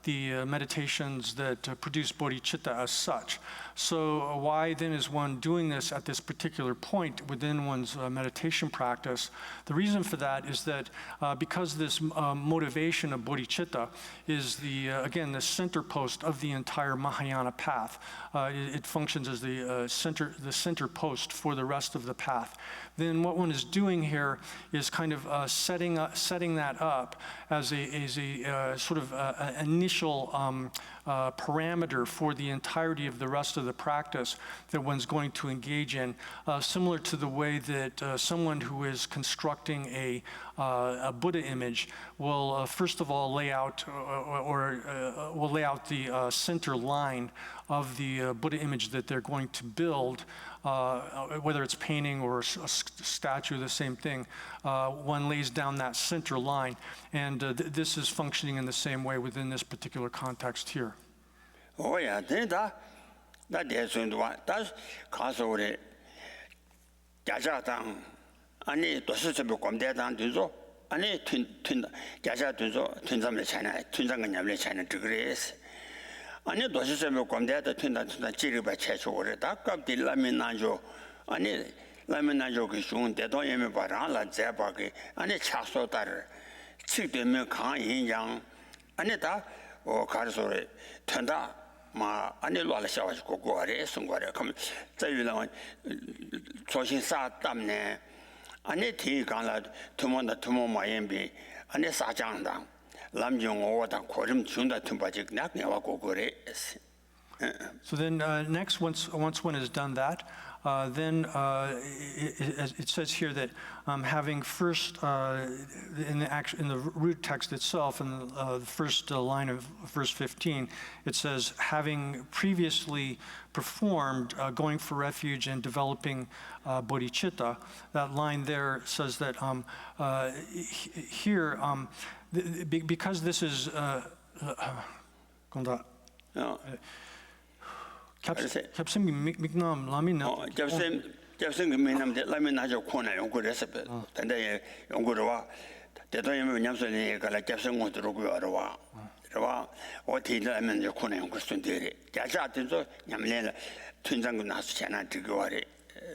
the meditations that produce bodhicitta as such. So why then is one doing this at this particular point within one's meditation practice? The reason for that is that because this motivation of bodhicitta is again, the center post of the entire Mahayana path. It functions as the center post for the rest of the path. Then what one is doing here is kind of setting that up as a sort of initial parameter for the entirety of the rest of the practice that one's going to engage in, similar to the way that someone who is constructing a Buddha image will first of all lay out will lay out the center line of the Buddha image that they're going to build, whether it's painting or a statue, the same thing. One lays down that center line, and this is functioning in the same way within this particular context here. Oh yeah, then that is what that's cause of the jaja 아니 도시집에 검대당 되죠. 아니 튼 자자 되죠. 튼삼에 차나 튼삼은 냠래 차나 그래서 아니 도시집에 검대다 튼다 지르바 채초를 닭갑디 라면 나죠. 아니 라면 나죠 그 좋은 대도 예매 봐라 제바게 아니 차소다를 측되면 강인양 아니 다 가르소래 튼다 마 아니 로알샤와고 고아래 송고아래 그럼 자유랑 조신사 담네 아니 뒤간라 투모나 투모마엠비 아니 사장당 남정오다 고름 준다 tum바직 낙내와 고고래. So then next once one has done that, then it says here that having first in the root text itself in the first line of verse 15, it says having previously performed going for refuge and developing bodhicitta. That line there says that here because this is 캡셈 믹남 라미나 캡셈 미남데 라미나죠 코나 연구해서 근데 연구로와 대통령이 냠선이 가라 캡셈 못 들어고요 알아와 그러와 어디라면 코나 연구선들이 자자든서 냠래라 튼장고 나서잖아 그거래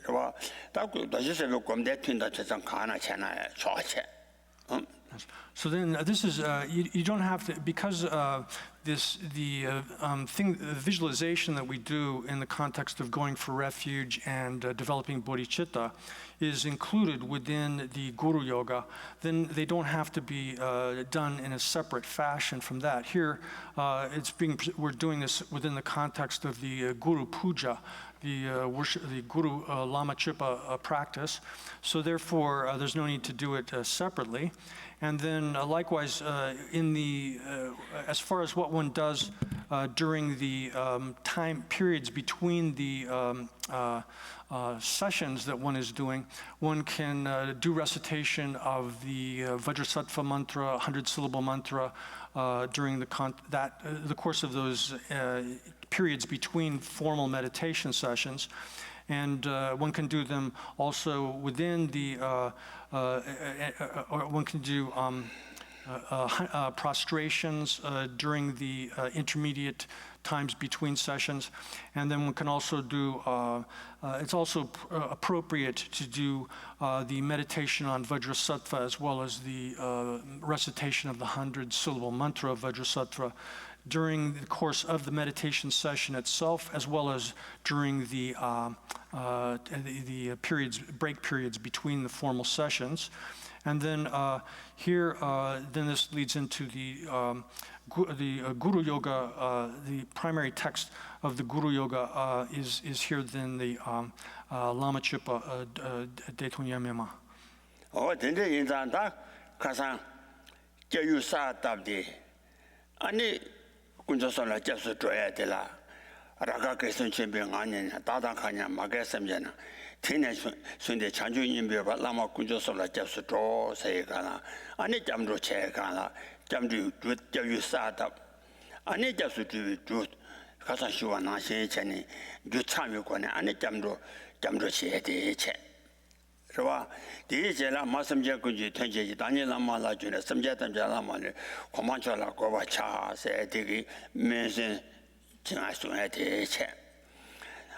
그러와 딱 다시서 검대 튼다 저장 가나 잖아 좋아체 So then this is you don't have to, because the visualization that we do in the context of going for refuge and developing bodhicitta is included within the Guru Yoga. Then they don't have to be done in a separate fashion from that. Here, we're doing this within the context of the Guru Puja, the worship, the Guru Lama Chipa practice. So therefore, there's no need to do it separately. And then likewise, as far as what one does during the time periods between the sessions that one is doing, one can do recitation of the Vajrasattva mantra, 100-syllable mantra, during the course of those periods between formal meditation sessions. And one can do them also within the, or one can do prostrations during the intermediate times between sessions. And then one can also do, it's also appropriate to do the meditation on Vajrasattva as well as the recitation of the 100-syllable mantra of Vajrasattva during the course of the meditation session itself, as well as during the break periods between the formal sessions. And then then this leads into the Guru Yoga. The primary text of the Guru Yoga is here. Then the Lama Chipa Detonya Mema. Oh, then in that Kasan, you sat up the Ani Kunjasona just Joya de la Raga Christian champion onion, Tata Kanya, Magasam Jana, Teenage Sunday Chanju in Biba Lama Kunjasona just draw, say Gana, Ani Jamdo Chekana, Jamdu, you sat up. Ani just do Kasan Shuana, Chani, do time you can, Ani Jamdo Che. 디제라 마섬제 군지 텐제지 다니라마 라주네 섬제단자라마네 고만초라 고바차 세디기 메신 진아수에 대체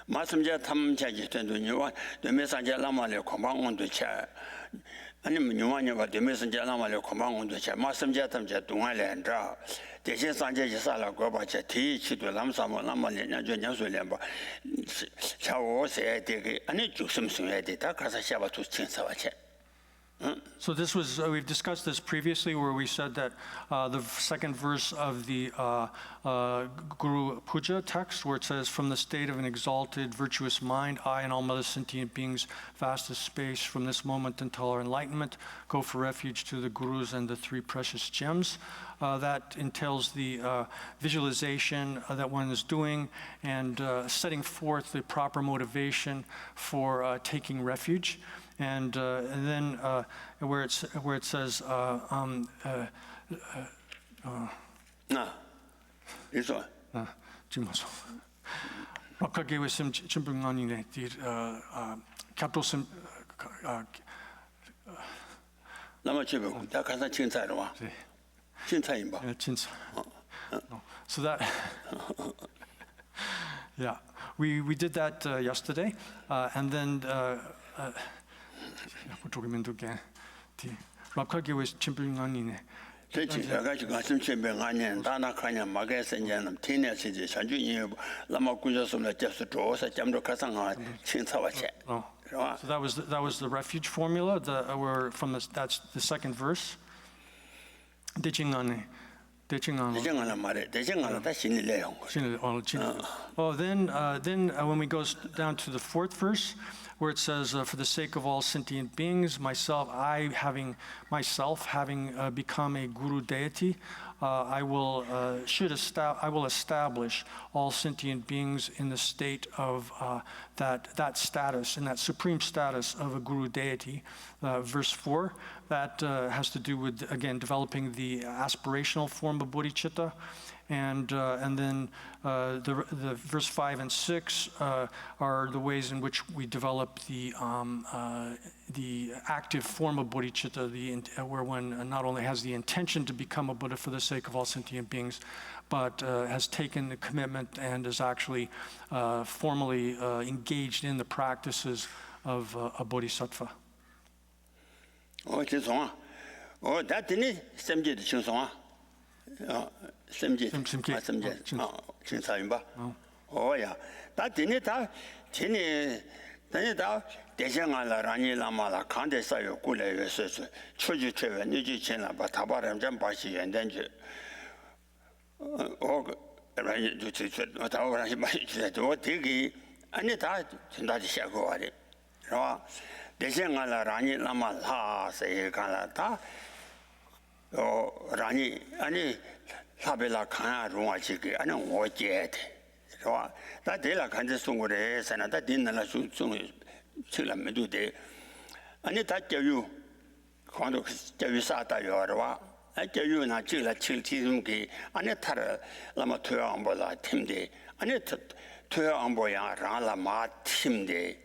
마섬제 탐제지 된도니와 데메산제라마네 고방온도 차 아니면 요만이가 데메산제라마네 고방온도 차 마섬제 탐제 동안랜다 대신 산제지 살아 고바차 디치도 남사모 남만에 냐죠 샤오세 되게 아니 죽음승에 되다 가서 샤바투 친사와체. So this was, we've discussed this previously, where we said that the second verse of the Guru Puja text, where it says, from the state of an exalted, virtuous mind, I and all mother sentient beings, vast as space, from this moment until our enlightenment, go for refuge to the Gurus and the three precious gems. That entails the visualization that one is doing and setting forth the proper motivation for taking refuge. And then where it says 지금 락하게 웨심 침불만이네 디 캡토심 남아치고 다 가서 진짜로 와. 진짜인 봐. 진짜. So that yeah, we did that yesterday, and then 보조개면도게 디 락하게 웨 침불만이네. 제가 지금 말씀 챔병 아니엔 다나카냐 마게선냐는 티네시지 산주이 라마군자스나 접수 조사 잠도 가상아 친사와체. So that was the refuge formula. We're from that's the second verse. 대칭하네. 대칭하는 말에 대칭하는 다 신의 내용. Then when we go down to the fourth verse, where it says, for the sake of all sentient beings, I having become a guru deity, I will establish all sentient beings in the state of that status, in that supreme status of a guru deity. Verse 4, that has to do with, again, developing the aspirational form of bodhicitta. And then the verse 5 and 6 are the ways in which we develop the active form of bodhicitta, where one not only has the intention to become a Buddha for the sake of all sentient beings, but has taken the commitment and is actually formally engaged in the practices of a bodhisattva. that's 심지 진짜인가? 오야. 다 되네다. 되네다. 대장알라라니 라마라 칸데사요 꿀레여서 추지 최외 니지 지나 봐 다바람 좀 봐시 연된지. 라니 주치 다바람이 많이 지도 되게 아니 다 진다지 시작고 와리. 어. 대장알라라니 라마라 세간라다. 라니 아니 사벨라 칸아 롱아지게 아니 오제데 좋아 다 데라 간제 송고래 사나다 딘나라 송 칠라메도데 아니 다 교유 관도 교유 사다요와 교유나 칠라 칠티즘게 아니 타라 라마 토야암보라 팀데 아니 토야암보야 라라마 팀데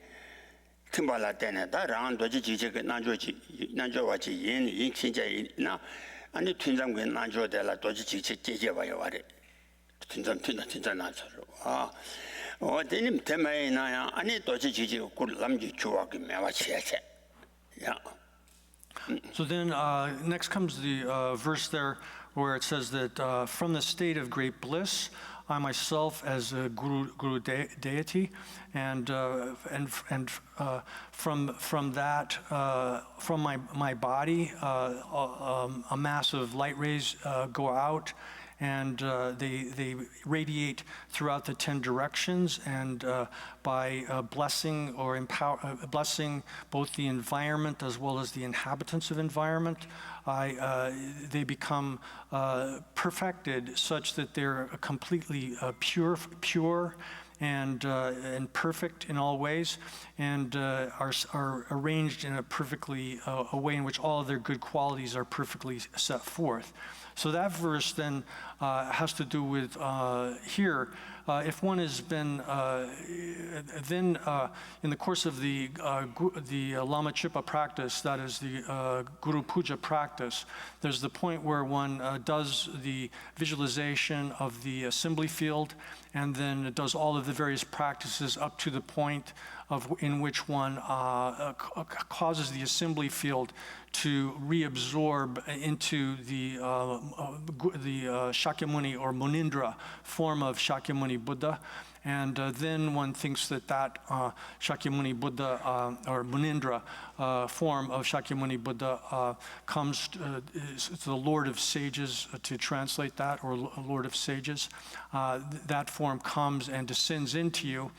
팀발라 때네 다 랑도지 지지게 난조와지 인 진짜 나 아니 팀장군 난조데라 도지 지지 제제봐요 와래 팀장 나서로 어디님 때문에 나야 아니 도지 지지 꿀 남지 주와게 매와 치야체 야 So then next comes the verse there where it says that from the state of great bliss, I myself as a guru deity, and from that, from my body, a mass of light rays go out, and they radiate throughout the 10 directions, and by blessing or blessing both the environment as well as the inhabitants of environment, they become perfected such that they're completely pure and perfect in all ways, and are arranged in a perfectly a way in which all of their good qualities are perfectly set forth. So that verse then has to do with here. If one has been then in the course of the Lama Chipa practice, that is the Guru Puja practice, there's the point where one does the visualization of the assembly field, and then it does all of the various practices up to the point in which one causes the assembly field to reabsorb into the Shakyamuni or Munindra form of Shakyamuni Buddha. And then one thinks that Shakyamuni Buddha or Munindra form of Shakyamuni Buddha comes to the Lord of Sages, to translate that, or Lord of Sages. That form comes and descends into you.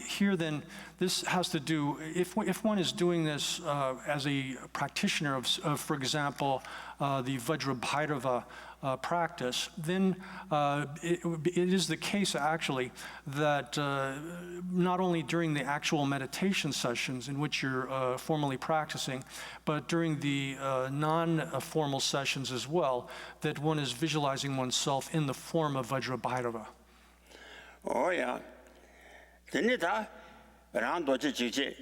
Here then, this has to do, if one is doing this as a practitioner of for example, the Vajrabhairava practice, then it is the case actually that not only during the actual meditation sessions in which you're formally practicing, but during the non-formal sessions as well, that one is visualizing oneself in the form of Vajrabhairava. Oh yeah. Denita, Randoji Jiji,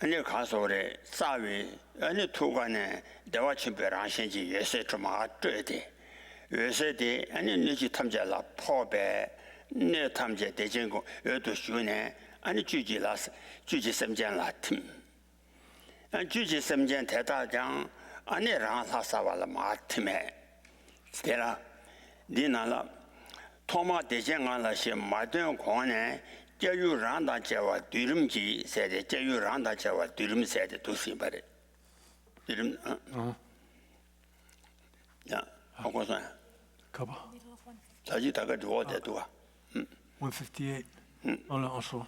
and your castle, Savi, and the Tugane, the watching Beranshi, Yesetrama, Dirty. USA, and in Niji Tamjala, Paul Bear, near Tamja, De Jingo, Erdo Shune, and Juji Las, Juji Semjan Latim. And Juji Semjan Teta Jang, and the Ran Hasavala Martime. Stella, Dinala, Toma De Jangala, she Martin Kone. Gelug Mahamudra Durumji said, Gelug Mahamudra Durum said to somebody. Durum, yeah, how was that? Kaba. Tajitaka draw that to 158. Also.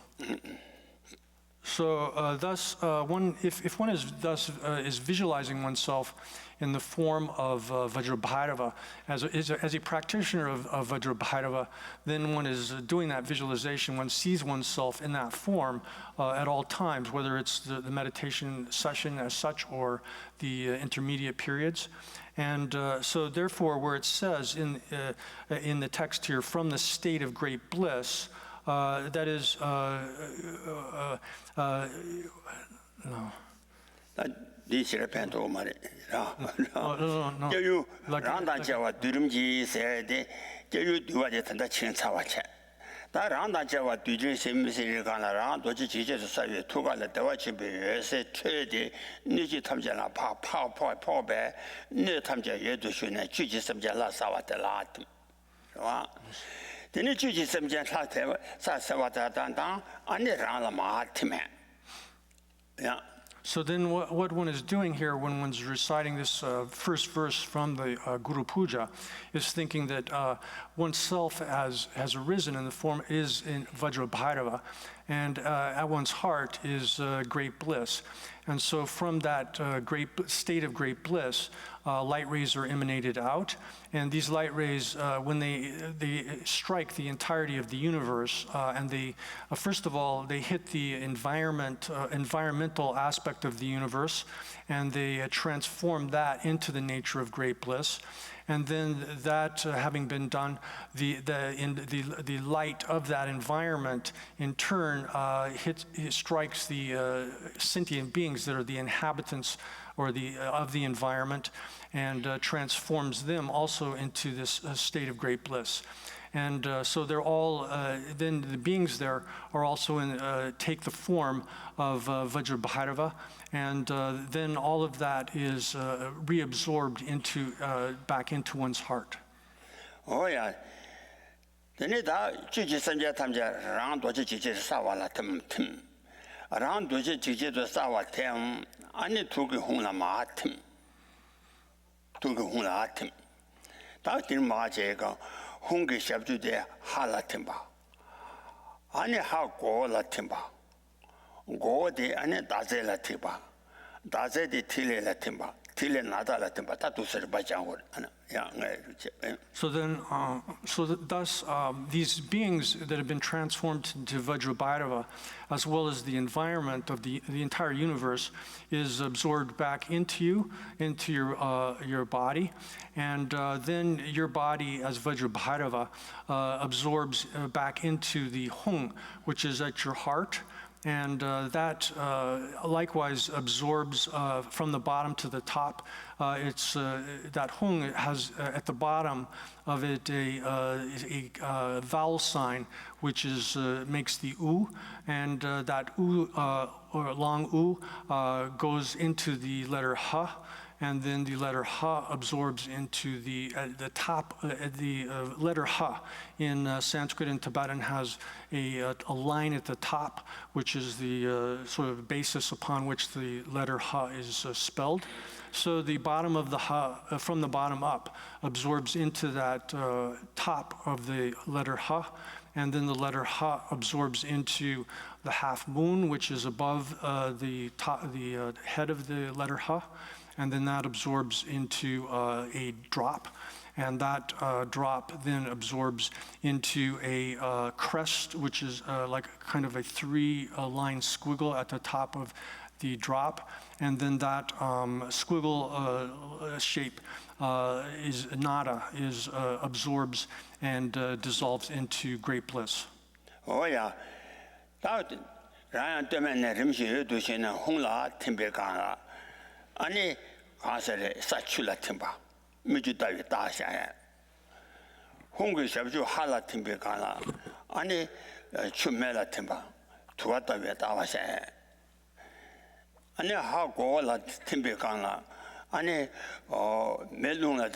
So thus, if one is visualizing oneself in the form of Vajrabhairava, as a practitioner of Vajrabhairava, then one is doing that visualization. One sees oneself in that form at all times, whether it's the meditation session as such or the intermediate periods. And so therefore, where it says in the text here, from the state of great bliss, that is, no. This repent over money. No. You Randajawa Durumji said, you do what it and the Chinsawacha. That Randajawa Dujin Simisi Gana, Doji Savi, Tuga, the watching be, say, trade, Niji Tamjana, Paw Bear, near Tamja Yedushuna, Juji Samjala Sawat Lat. The Juji Samjan Sasawata Dandan, and the Rana Mahatime. Yeah. So then what one is doing here when one's reciting this first verse from the Guru Puja is thinking that oneself has arisen in the form is in Vajrabhairava, and at one's heart is great bliss. And so from that great state of great bliss, light rays are emanated out, and these light rays, when they strike the entirety of the universe, and they first of all they hit the environmental aspect of the universe, and they transform that into the nature of great bliss. And then that having been done, the light of that environment in turn strikes the sentient beings that are the inhabitants or of the environment, and transforms them also into this state of great bliss. And so they're all, then the beings there are also take the form of Vajrabhairava, and then all of that is reabsorbed back into one's heart. Oh yeah. Then that Chichi Sanja Tamja around what Chichi Sawala Tim. Around what Chichi to Sawa Tem, I need to go home Matim. To go home Atim. That in Majega, Hungi Shabdu de Halatimba. Ani ha go la timba. Go de Ani Dazela Tiba. Daze de Tile la timba. Tile Nada la timba. Tatu Serbajan. So then, thus, these beings that have been transformed into Vajrabhairava, as well as the environment of the entire universe, is absorbed back into you, into your body, and then your body as Vajrabhairava absorbs back into the Hung, which is at your heart. And that likewise absorbs from the bottom to the top. That Hung has at the bottom of it a vowel sign, which makes the U, and that U or long U goes into the letter H. And then the letter H absorbs into the top. The letter H in Sanskrit and Tibetan has a line at the top, which is the sort of basis upon which the letter H is spelled. So the bottom of the H, from the bottom up, absorbs into that top of the letter H, and then the letter H absorbs into the half moon, which is above the head of the letter H. And then that absorbs into a drop, and that drop then absorbs into a crest, which is like kind of a three-line squiggle at the top of the drop, and then that squiggle shape is nada, absorbs and dissolves into great bliss. Oh yeah, that Ryan Demen Rimshi Dushina Hungla Timbekana. Ani Hasare Sachula Timba, Mijudavi Dasha. Hungi Shabju Hala Timbekana, Ani Chumela Timba, Tuata Vetavasha. Ani Hagola Timbekana, Ani Meluna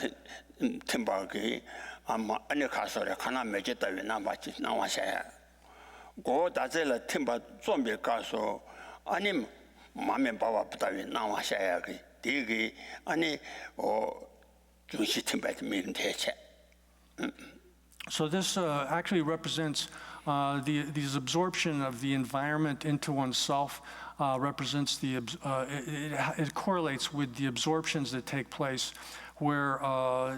Timbaki, Ani Casore, Kana Megeta Namachi Nawasha. Go Dazela Timba Zombie Caso, Anim. Mame Baba Patavi Nawashayaki, Digi, Ani, or Junshi Timbet Minteche. So this actually represents this absorption of the environment into oneself. Represents it correlates with the absorptions that take place, where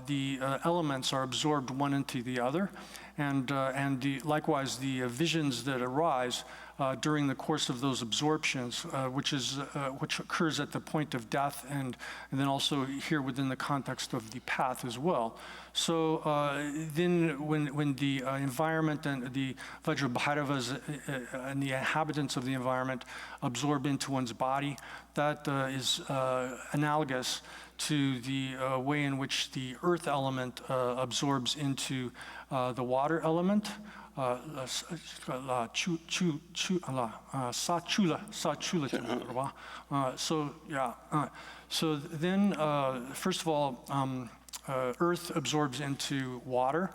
the elements are absorbed one into the other, and likewise the visions that arise during the course of those absorptions, which occurs at the point of death, and then also here within the context of the path as well. So then when the environment and the Vajrabhairavas and the inhabitants of the environment absorb into one's body, that is analogous to the way in which the earth element absorbs into the water element. So then, first of all, earth absorbs into water,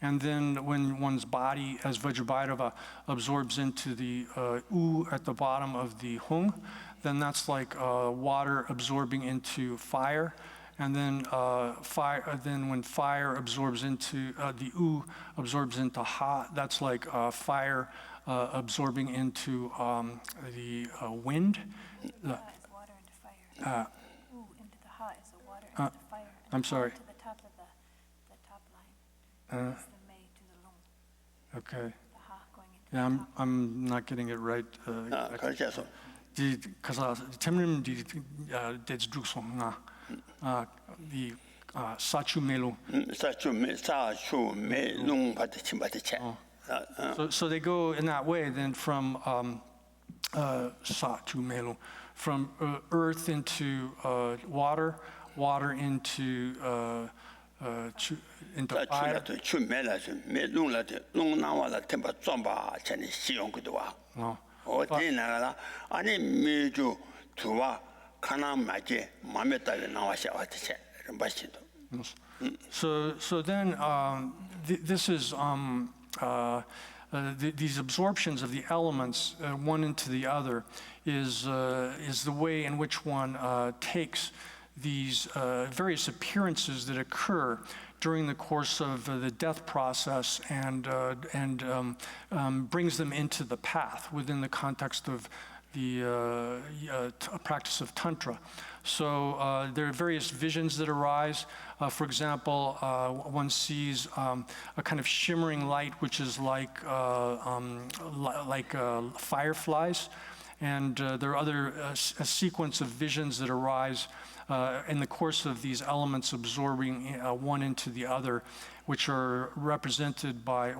and then when one's body, as Vajrabhairava, absorbs into the U at the bottom of the Hung, then that's like water absorbing into fire. And then then when fire absorbs into the U absorbs into Ha, that's like fire absorbing into the wind. It's water into fire. Ooh, into the Ha is the water into the fire. I'm sorry. To the top of the top line. It's the May to the Long. Okay. The Ha going into the top. I'm not getting it right. Because Temrim that's Druksong. The Sachu Melu. So they go in that way then from Sachu Melu, from earth into water, water into into 在出来 fire. 的出没了是没弄了的弄那完了天把装吧前的使用过的哇 Oh. 我听那个啦아니 메주 투와 카나 마제 마음에 따라 나와서 왔지 럼바시도 So then this is these absorptions of the elements one into the other is the way in which one takes these various appearances that occur during the course of the death process and brings them into the path within the context of the practice of Tantra. So there are various visions that arise. For example, one sees a kind of shimmering light, which is like fireflies. And there are other a sequence of visions that arise in the course of these elements absorbing one into the other, which are represented by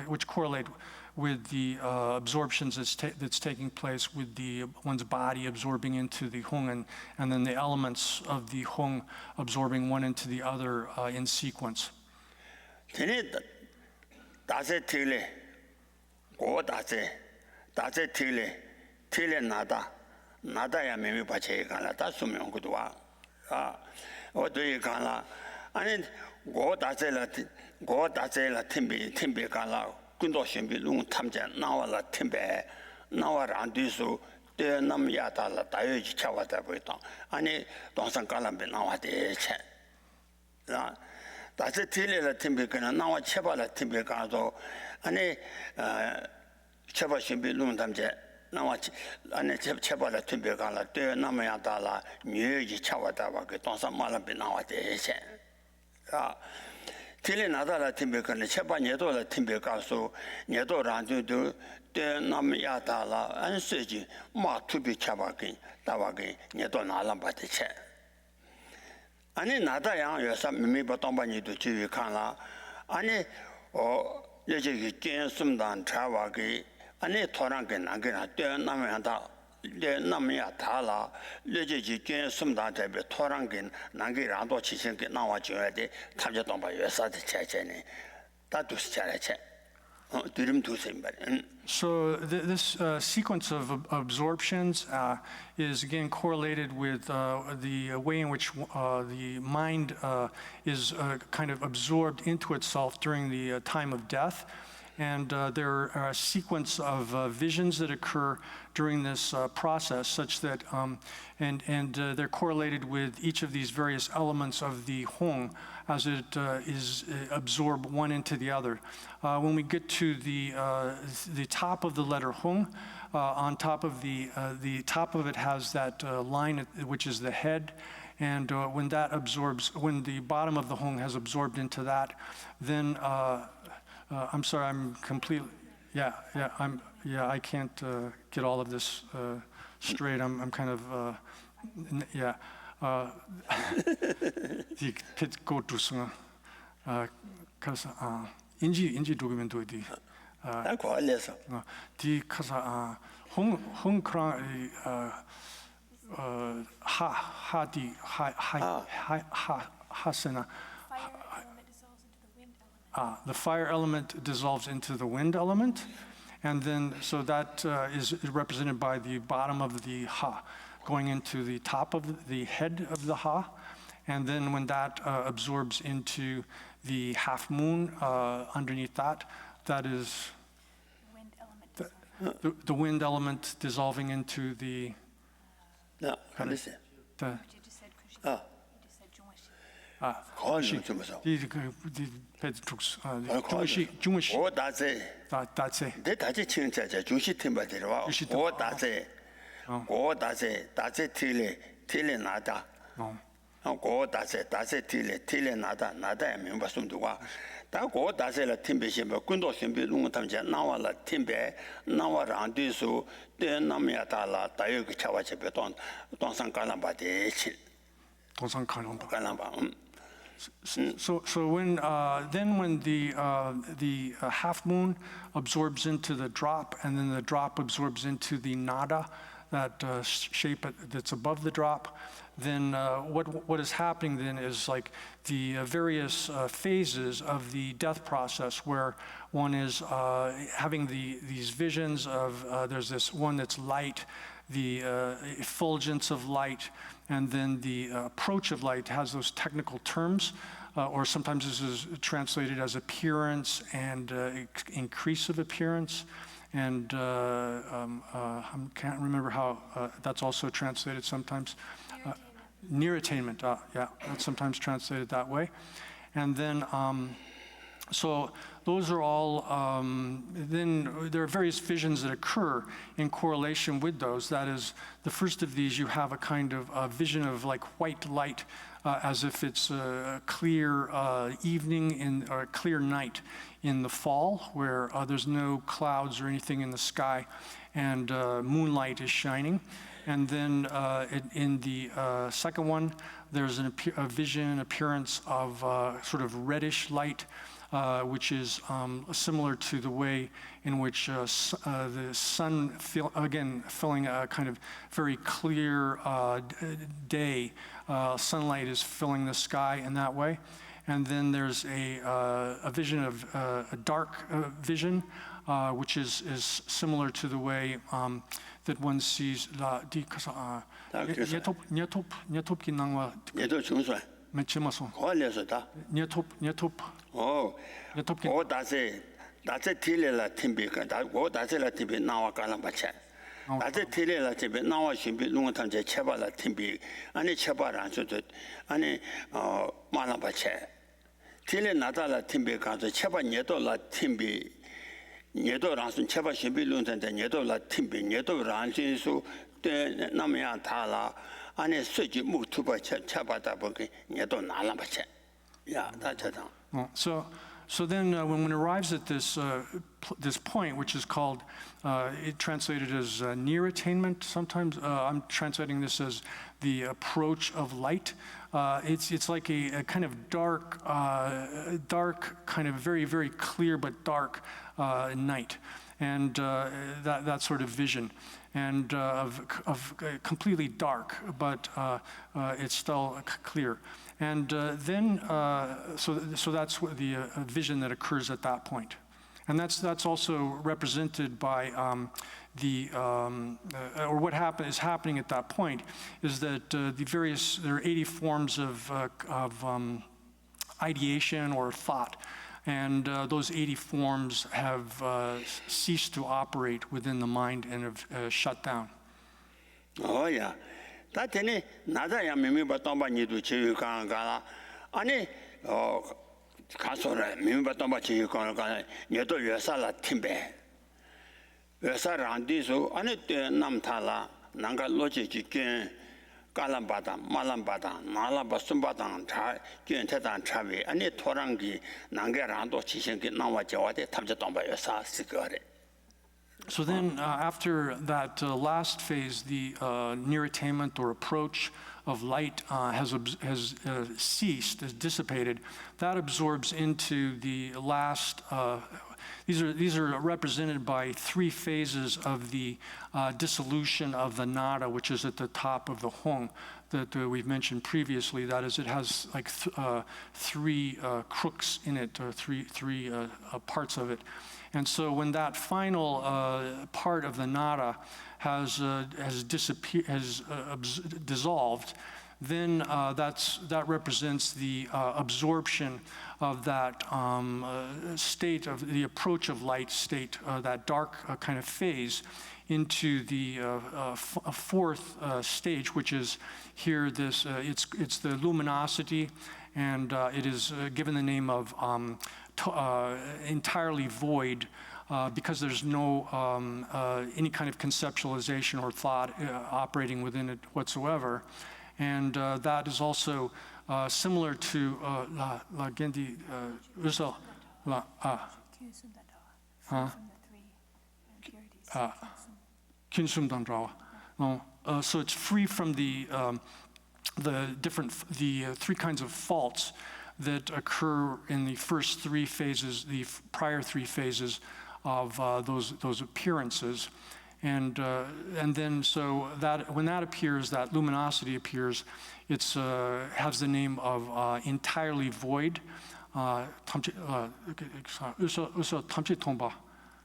which correlate with the absorptions that's taking place with one's body absorbing into the Hung, and then the elements of the Hung absorbing one into the other in sequence. 나다야 매미 받쳐 가라 다 수명 것도 와 어디 가라 아니 고다제라 팀비 가라 군도 신비 롱 탐자 나와라 팀배 나와라 안 뒤수 때 남야다라 다여지 차와다 보이다 아니 동상 가람be 나와대 체 다제 틀레라 팀비 그나 나와 쳐봐라 팀비 가도 아니 쳐봐 신비 롱 탐자 나와 안에 쳐봐라 팀비 가라 때 남야다라 뉘지 차와다 그 동상 말람be 나와대 체 틀레 나다라 팀비 그나 쳐봐 녀도라 팀비 가서 녀도란도 때 남야다라 안 쓰지 마 투비 쳐봐게 다와게 녀도 나람바대 체 아니 나다양 여사 미미바 동반이도 지위 칸라 아니 여기 견숨단 차와게 아니 토랑게 나게나 때 남야다 내 남야다라 여기 견숨단 대비 토랑게 나게라도 지신게 나와 줘야 돼 탐자 동바 여사의 체체네 다두스 차례체 드림 두세 말 So this sequence of absorptions is again correlated with the way in which the mind is kind of absorbed into itself during the time of death. And there are a sequence of visions that occur during this process such that, they're correlated with each of these various elements of the Hong as it is absorbed one into the other. When we get to the top of the letter Hong, on top of the top of it has that line which is the head, and when the bottom of the Hong has absorbed into that, then I'm sorry, I'm completely, I can't get all of this straight. I'm kind of, die pit go to sing, cause 인지 도구면도 디. 나 거알려서. 디 cause 홍 크랑 하세나. The fire element dissolves into the wind element, and then so that is represented by the bottom of the ha going into the top of the head of the ha, and then when that absorbs into the half moon underneath that, that is the wind element dissolving into the. No, understand. 중시. 다제. 내 다제 친자자 중시 팀바 데려와. 다제 틀레 나다. 다제 틀레 나다야 명바숨도와. 다 다제라 팀베시 뭐 군도 신비 농 탐자 나와라 팀베 나와라 안 뒤수 때 남야다라 다여기 차와체 베돈 동상 갈람바데 치. 동상 갈람바. 갈람바. So when the half moon absorbs into the drop, and then the drop absorbs into the nada, shape that's above the drop, then what is happening then is like the various phases of the death process, where one is having these visions of there's this one that's light, the effulgence of light, and then the approach of light has those technical terms, or sometimes this is translated as appearance and increase of appearance. And I can't remember how that's also translated sometimes. Near attainment, yeah, that's sometimes translated that way. And then, so those are all, then there are various visions that occur in correlation with those. That is, the first of these, you have a kind of vision of like white light, as if it's a clear evening or a clear night in the fall, where there's no clouds or anything in the sky, and moonlight is shining. And then in the second one, there's a vision, appearance of sort of reddish light, which is similar to the way in which the sun, filling a kind of very clear day. Sunlight is filling the sky in that way. And then there's a vision of a dark vision, which is similar to the way that one sees 아제 텔레라 집에 나와 신비 농탄제 쳐발라 팀비 아니 쳐발안 줘도 아니 말아봐체 텔레 나달라 팀비 가서 쳐발 녀도라 팀비 녀도랑선 쳐발 신비 농탄제 녀도라 팀비 녀도랑 진수 때 남이야 달라 아니 수지 무투바 쳐바다 보기 녀도 나라봐체 야 다쳐다 So then when one arrives at this this point, which is called, it translated as near attainment, sometimes I'm translating this as the approach of light. It's like a kind of dark, kind of very, very clear but dark night, and that sort of vision. And of completely dark, but it's still clear. And then, so that's what the vision that occurs at that point. And that's also represented by or what is happening at that point is that there are 80 forms of ideation or thought. And those 80 forms have ceased to operate within the mind and have shut down. Oh, yeah. That's any Nadaya Mimiba Tomba Nidu Chiyukangala. Ani Kasora Mimiba Tomba Chiyukangala, Yedo Yasala Timbe. Yasarandiso, Anit Namtala, Nanga Logi Jikin. Kalambada, Malambada, Nalaba Sumbadang, Gintedan Travi, and it Torangi, Nangarando, Chishinki, Nawa Jawade, Tamjatomba Yasa, Sigare. So then, after that last phase, the near attainment or approach of light has ceased, has dissipated. That absorbs into the last. These are represented by three phases of the dissolution of the nada, which is at the top of the hong that we've mentioned previously. That is, it has like three crooks in it, or three parts of it. And so when that final part of the nada has dissolved, then that represents the absorption of that state of the approach of light state, that dark kind of phase, into the fourth stage, which is here. It's the luminosity, and it is given the name of entirely void. Because there's no any kind of conceptualization or thought operating within it whatsoever. And that is also similar to La Gendi Uso La Kyunsum Dandrawa. So it's free from the three kinds of faults that occur in the first three phases, the prior three phases of those appearances. And then so that when that appears, that luminosity appears, it's has the name of entirely void.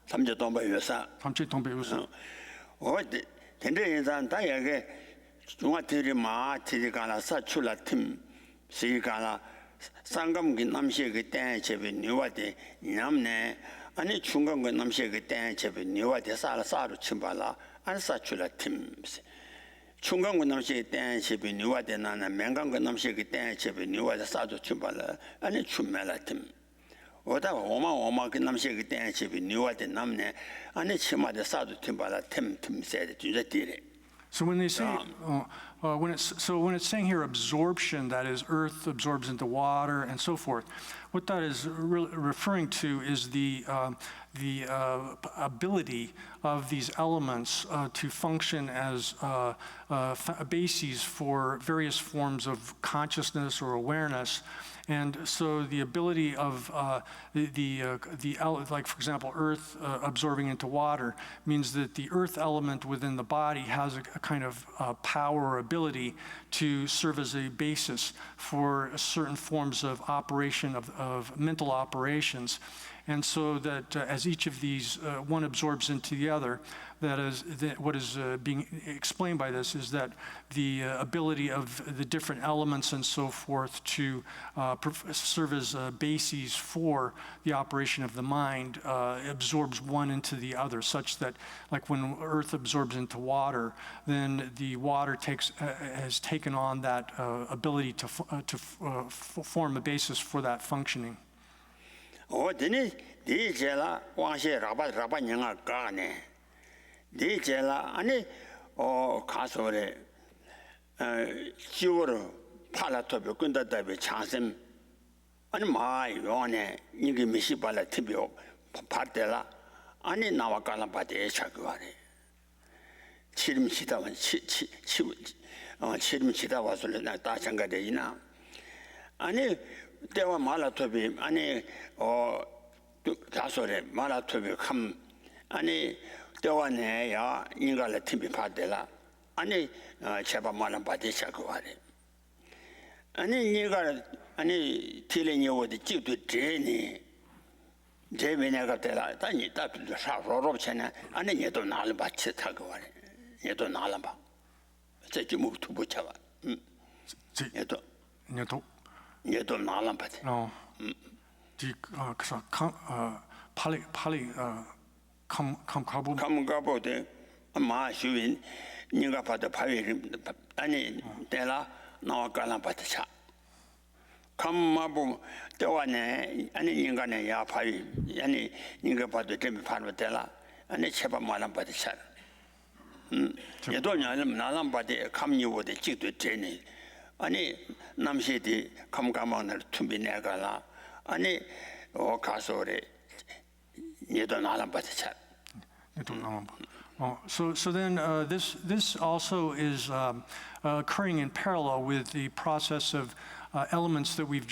삼재동바 요사. 텐데 인산 다야게 중화들이 마티가라 사출라 팀 시가라 상감기 남시의 때 제비 뉴와데 남네 아니 중간고 남시의 때 제비 뉴와데 사로 침발라 안 사출라 팀 중간고 남시의 때 제비 뉴와데 나나 맹간고 남시의 때 제비 뉴와데 사도 침발라 아니 춤멜라 팀 오다 오마 그 남시의 때 제비 뉴와데 남네 아니 치마데 사도 침발라 팀 세데 주제디레. So when they say, when it's saying here absorption, that is, earth absorbs into water and so forth, what that is referring to is the ability of these elements to function as bases for various forms of consciousness or awareness. And so the ability of like for example, earth absorbing into water means that the earth element within the body has a kind of power or ability to serve as a basis for certain forms of operation of mental operations. And so that as each of these, one absorbs into the other, that is, what is being explained by this is that the ability of the different elements and so forth to serve as bases for the operation of the mind absorbs one into the other, such that, like when earth absorbs into water, then the water has taken on that ability to form a basis for that functioning. 어디니 디젤라 왕시 라바 냥아 가네 디젤라 아니 가서래 지워로 팔라토베 군다다베 창심 아니 마이요네 이게 미시발라 티비오 파데라 아니 나와 갈라바데 차그와래 치림치다원 치림치다 와서래 나 다장가데이나 아니 대화 말라토비 아니 가서래 말라토비 감 아니 대화네야 인간의 팀이 받들라 아니 제발 말은 받지 자고하래 아니 네가 아니 틸레니 어디 찍도 제니 제메네가 되라 다니 답도 사로롭잖아 아니 얘도 나를 받치 타고 하래 얘도 나를 봐 저기 뭐도 못 잡아 얘도 나를 받지 Die Pali 감가보대 마슈인 네가 받아 파위 아니 때라 나와 갈라 받자 감마보 때와네 아니 인간의 야 파위 아니 네가 받아 좀 파는 때라 아니 제발 말안 받자 얘도 나랑 받아 감니오데 찍도 되네 아니 남시디 감가만을 tumbi 내가라 아니 가서래 얘도 나랑 받자 So then this also is occurring in parallel with the process of elements that we've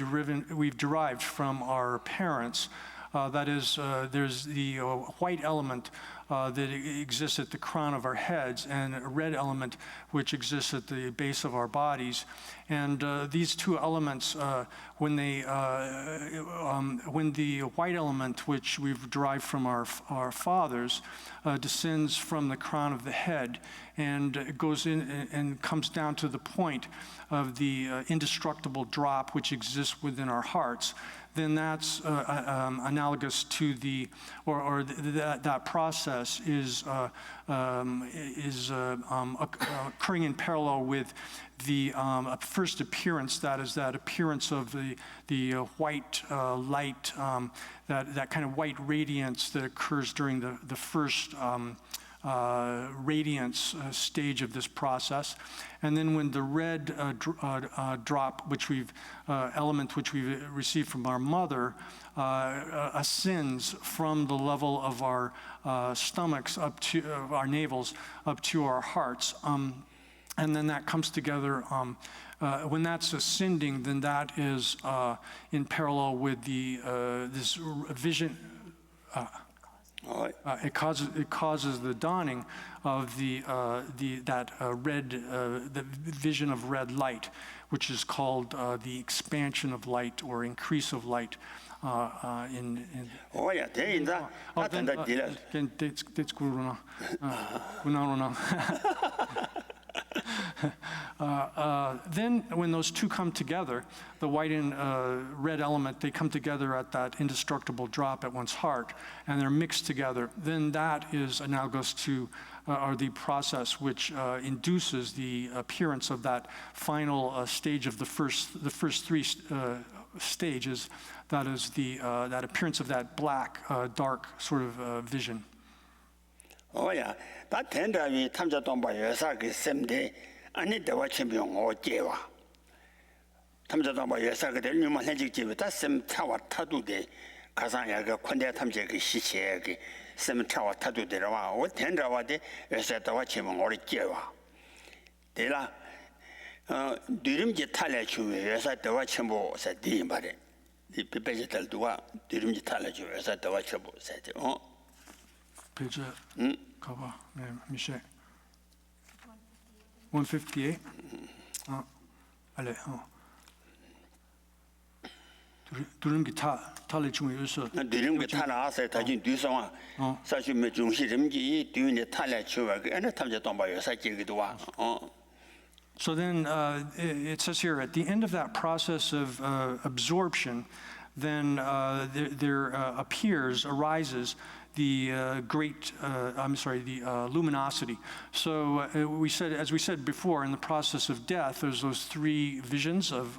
derived from our parents. That is, there's the white element that exists at the crown of our heads, and a red element which exists at the base of our bodies. And these two elements, when the white element, which we've derived from our fathers, descends from the crown of the head and goes in and comes down to the point of the indestructible drop which exists within our hearts, then that's analogous to that process is occurring in parallel with the first appearance, that is that appearance of the white light, that kind of white radiance that occurs during the first radiance stage of this process. And then when the red drop, element which we've received from our mother, ascends from the level of our stomachs up to our navels up to our hearts, and then that comes together. When that's ascending, then that is in parallel with this vision. It causes the dawning of the vision of red light, which is called the expansion of light or increase of light. Then when those two come together, the white and red element, they come together at that indestructible drop at one's heart, and they're mixed together. Then that is analogous to or the process which induces the appearance of that final stage of the first three stages. That is that appearance of that black, dark sort of vision. That tender we 탐자 동바 여사기 셈데 아니 대화 침병 어제와 탐자 동바 여사가 될 놈만 해직집에 다셈 차와 타두데 가상야가 콘데 탐제기 시체기 셈 차와 타두데라와 오 텐다와데 여사다와 침병 어제와 데라 드림지 탈래 주에 여사 대화 침보 사디 말에 이 베베지탈도와 드림지 탈래 주에 여사 대화 침보 사디 Page cover, Michel. 158. Allez. 두름기 탈래 중에 요소. 두름기 탈아서 다진 뒤성아. 사실 몇 중시름기 뒤에 탈래 주와 그 탐제 동바 여사기기도 와. So then it says here, at the end of that process of absorption, then there arises the luminosity. So as we said before, in the process of death, there's those three visions of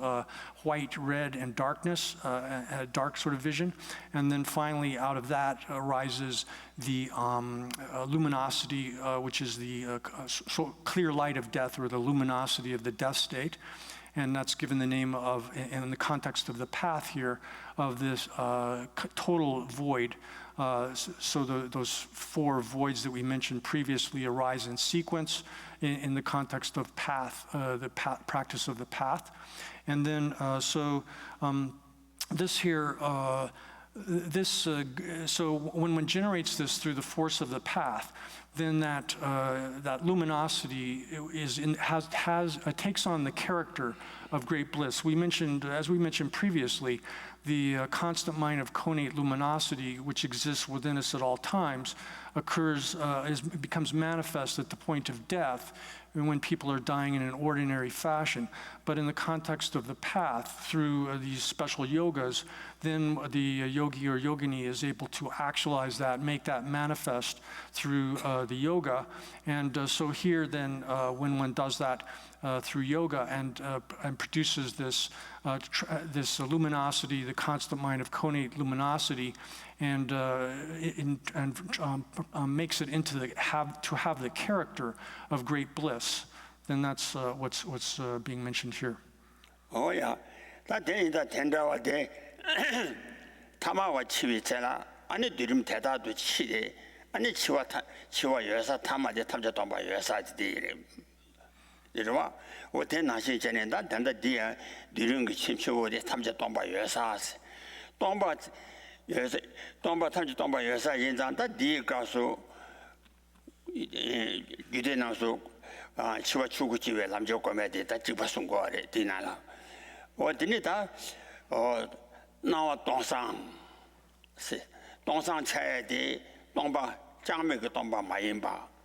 white, red, and darkness, a dark sort of vision. And then finally, out of that arises the luminosity, which is the clear light of death, or the luminosity of the death state. And that's given the name of, in the context of the path here, of this total void. So those four voids that we mentioned previously arise in sequence in the context of path, practice of the path. And then, this here, so when one generates this through the force of the path, then that luminosity takes on the character of great bliss. As we mentioned previously, the constant mind of connate luminosity, which exists within us at all times, becomes manifest at the point of death, when people are dying in an ordinary fashion. But in the context of the path, through these special yogas, then the yogi or yogini is able to actualize that, make that manifest through the yoga. And so here then, when one does that through yoga and produces this luminosity, the constant mind of connate luminosity, and makes it into to have the character of great bliss, then that's what's being mentioned here. Oh yeah, that day that tendawa day, tamawa chiwi chela, ani durim teda do chide, ani chiwa yosa tamade tamja tomba yosa de. 이러와 어때 나시 전에 다 된다 뒤에 뒤는 그 침치고데 탐자 동바 여사스 동바 여사 동바 탐자 동바 여사 인장다 뒤에 가서 유대나서 치와 추구지에 남자 거매데 다 집어선 거래 뒤나라 어디니다 나와 동상 차에데 동바 장매그 동바 마인바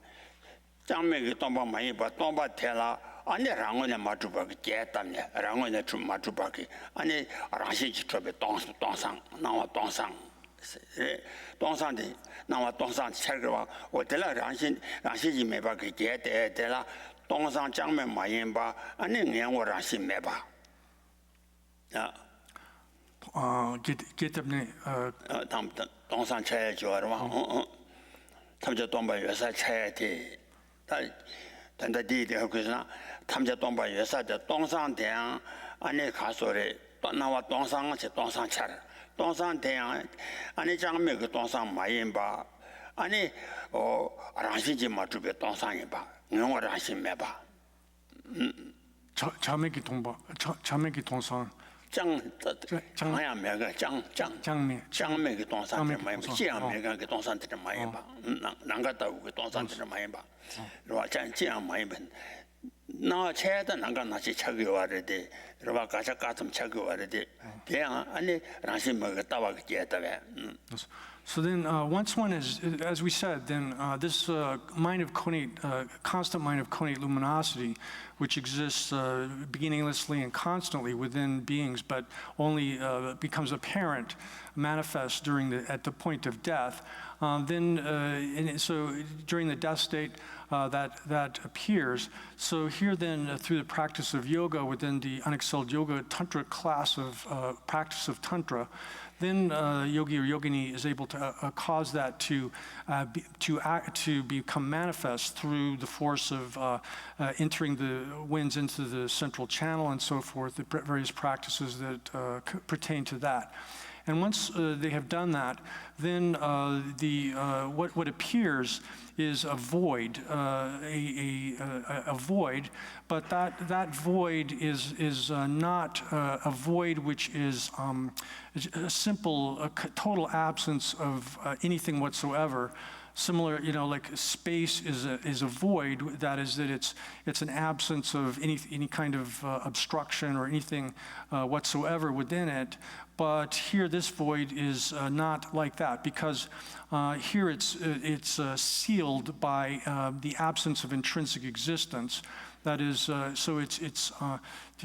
장매그 동바 마인바 동바 태라 아니 랑원에 맞주바기 제땀네 랑원에 좀 맞주바기 아니 랑시지 쪽에 동상 나와 동상데 나와 동상 책과 어텔라 랑시지 매바기 제대라 동상 장매 마인바 아니 내고 랑시 매바 야 게답네 동상 차에 줘라 탐자 동바 여사 차에데 단다 디디하고 그러나 탐자 동바 여사자 동상대양 안에 가서래 나와 동상체 동상차를 동상대양 안에 장매 그 동상 마인바 안에 랑시지 마주베 동상이 봐 영어 랑시 매봐 자매기 동상 장 장야 매가 장 장미. 장매의 동산들 많이 봐. 지양매가 그 동산들 많이 봐. 난가다 그 동산들 많이 봐. 그리고 지양 많이 봐. 나 체다 난가 나시 차기 와르데. 그리고 가자 가슴 차기 와르데. 그냥 아니 라시 먹가 따와 게다베. So then, once one is, as we said, then this mind of conate, constant mind of conate luminosity, which exists beginninglessly and constantly within beings, but only becomes apparent, manifest at the point of death. So during the death state, that appears. So here then, through the practice of yoga within the unexcelled yoga tantra class of practice of tantra, then yogi or yogini is able to cause that to become manifest through the force of entering the winds into the central channel and so forth, the various practices that pertain to that. And once they have done that, then what appears is a void, a void, but that void is not a void which is a simple, total absence of anything whatsoever. Similar, like space is a void. That it's an absence of any kind of obstruction or anything whatsoever within it. But here, this void is not like that, because here it's sealed by the absence of intrinsic existence. That is, so it's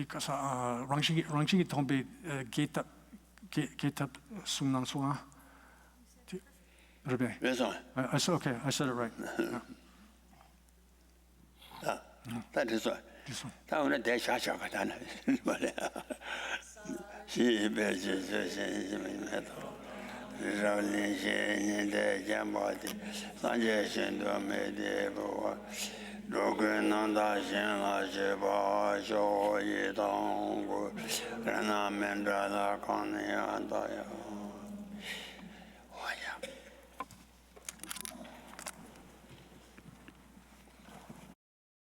랑식이 동배 게타 숭낭숭아. I said okay. I said it right. That is right. That one day, Shasha, she bears Rolling in the Jambati, suggestion to medieval. Drogen Nanda Shenla Sheba, Show Yidong, Rana Mendra, Kani, and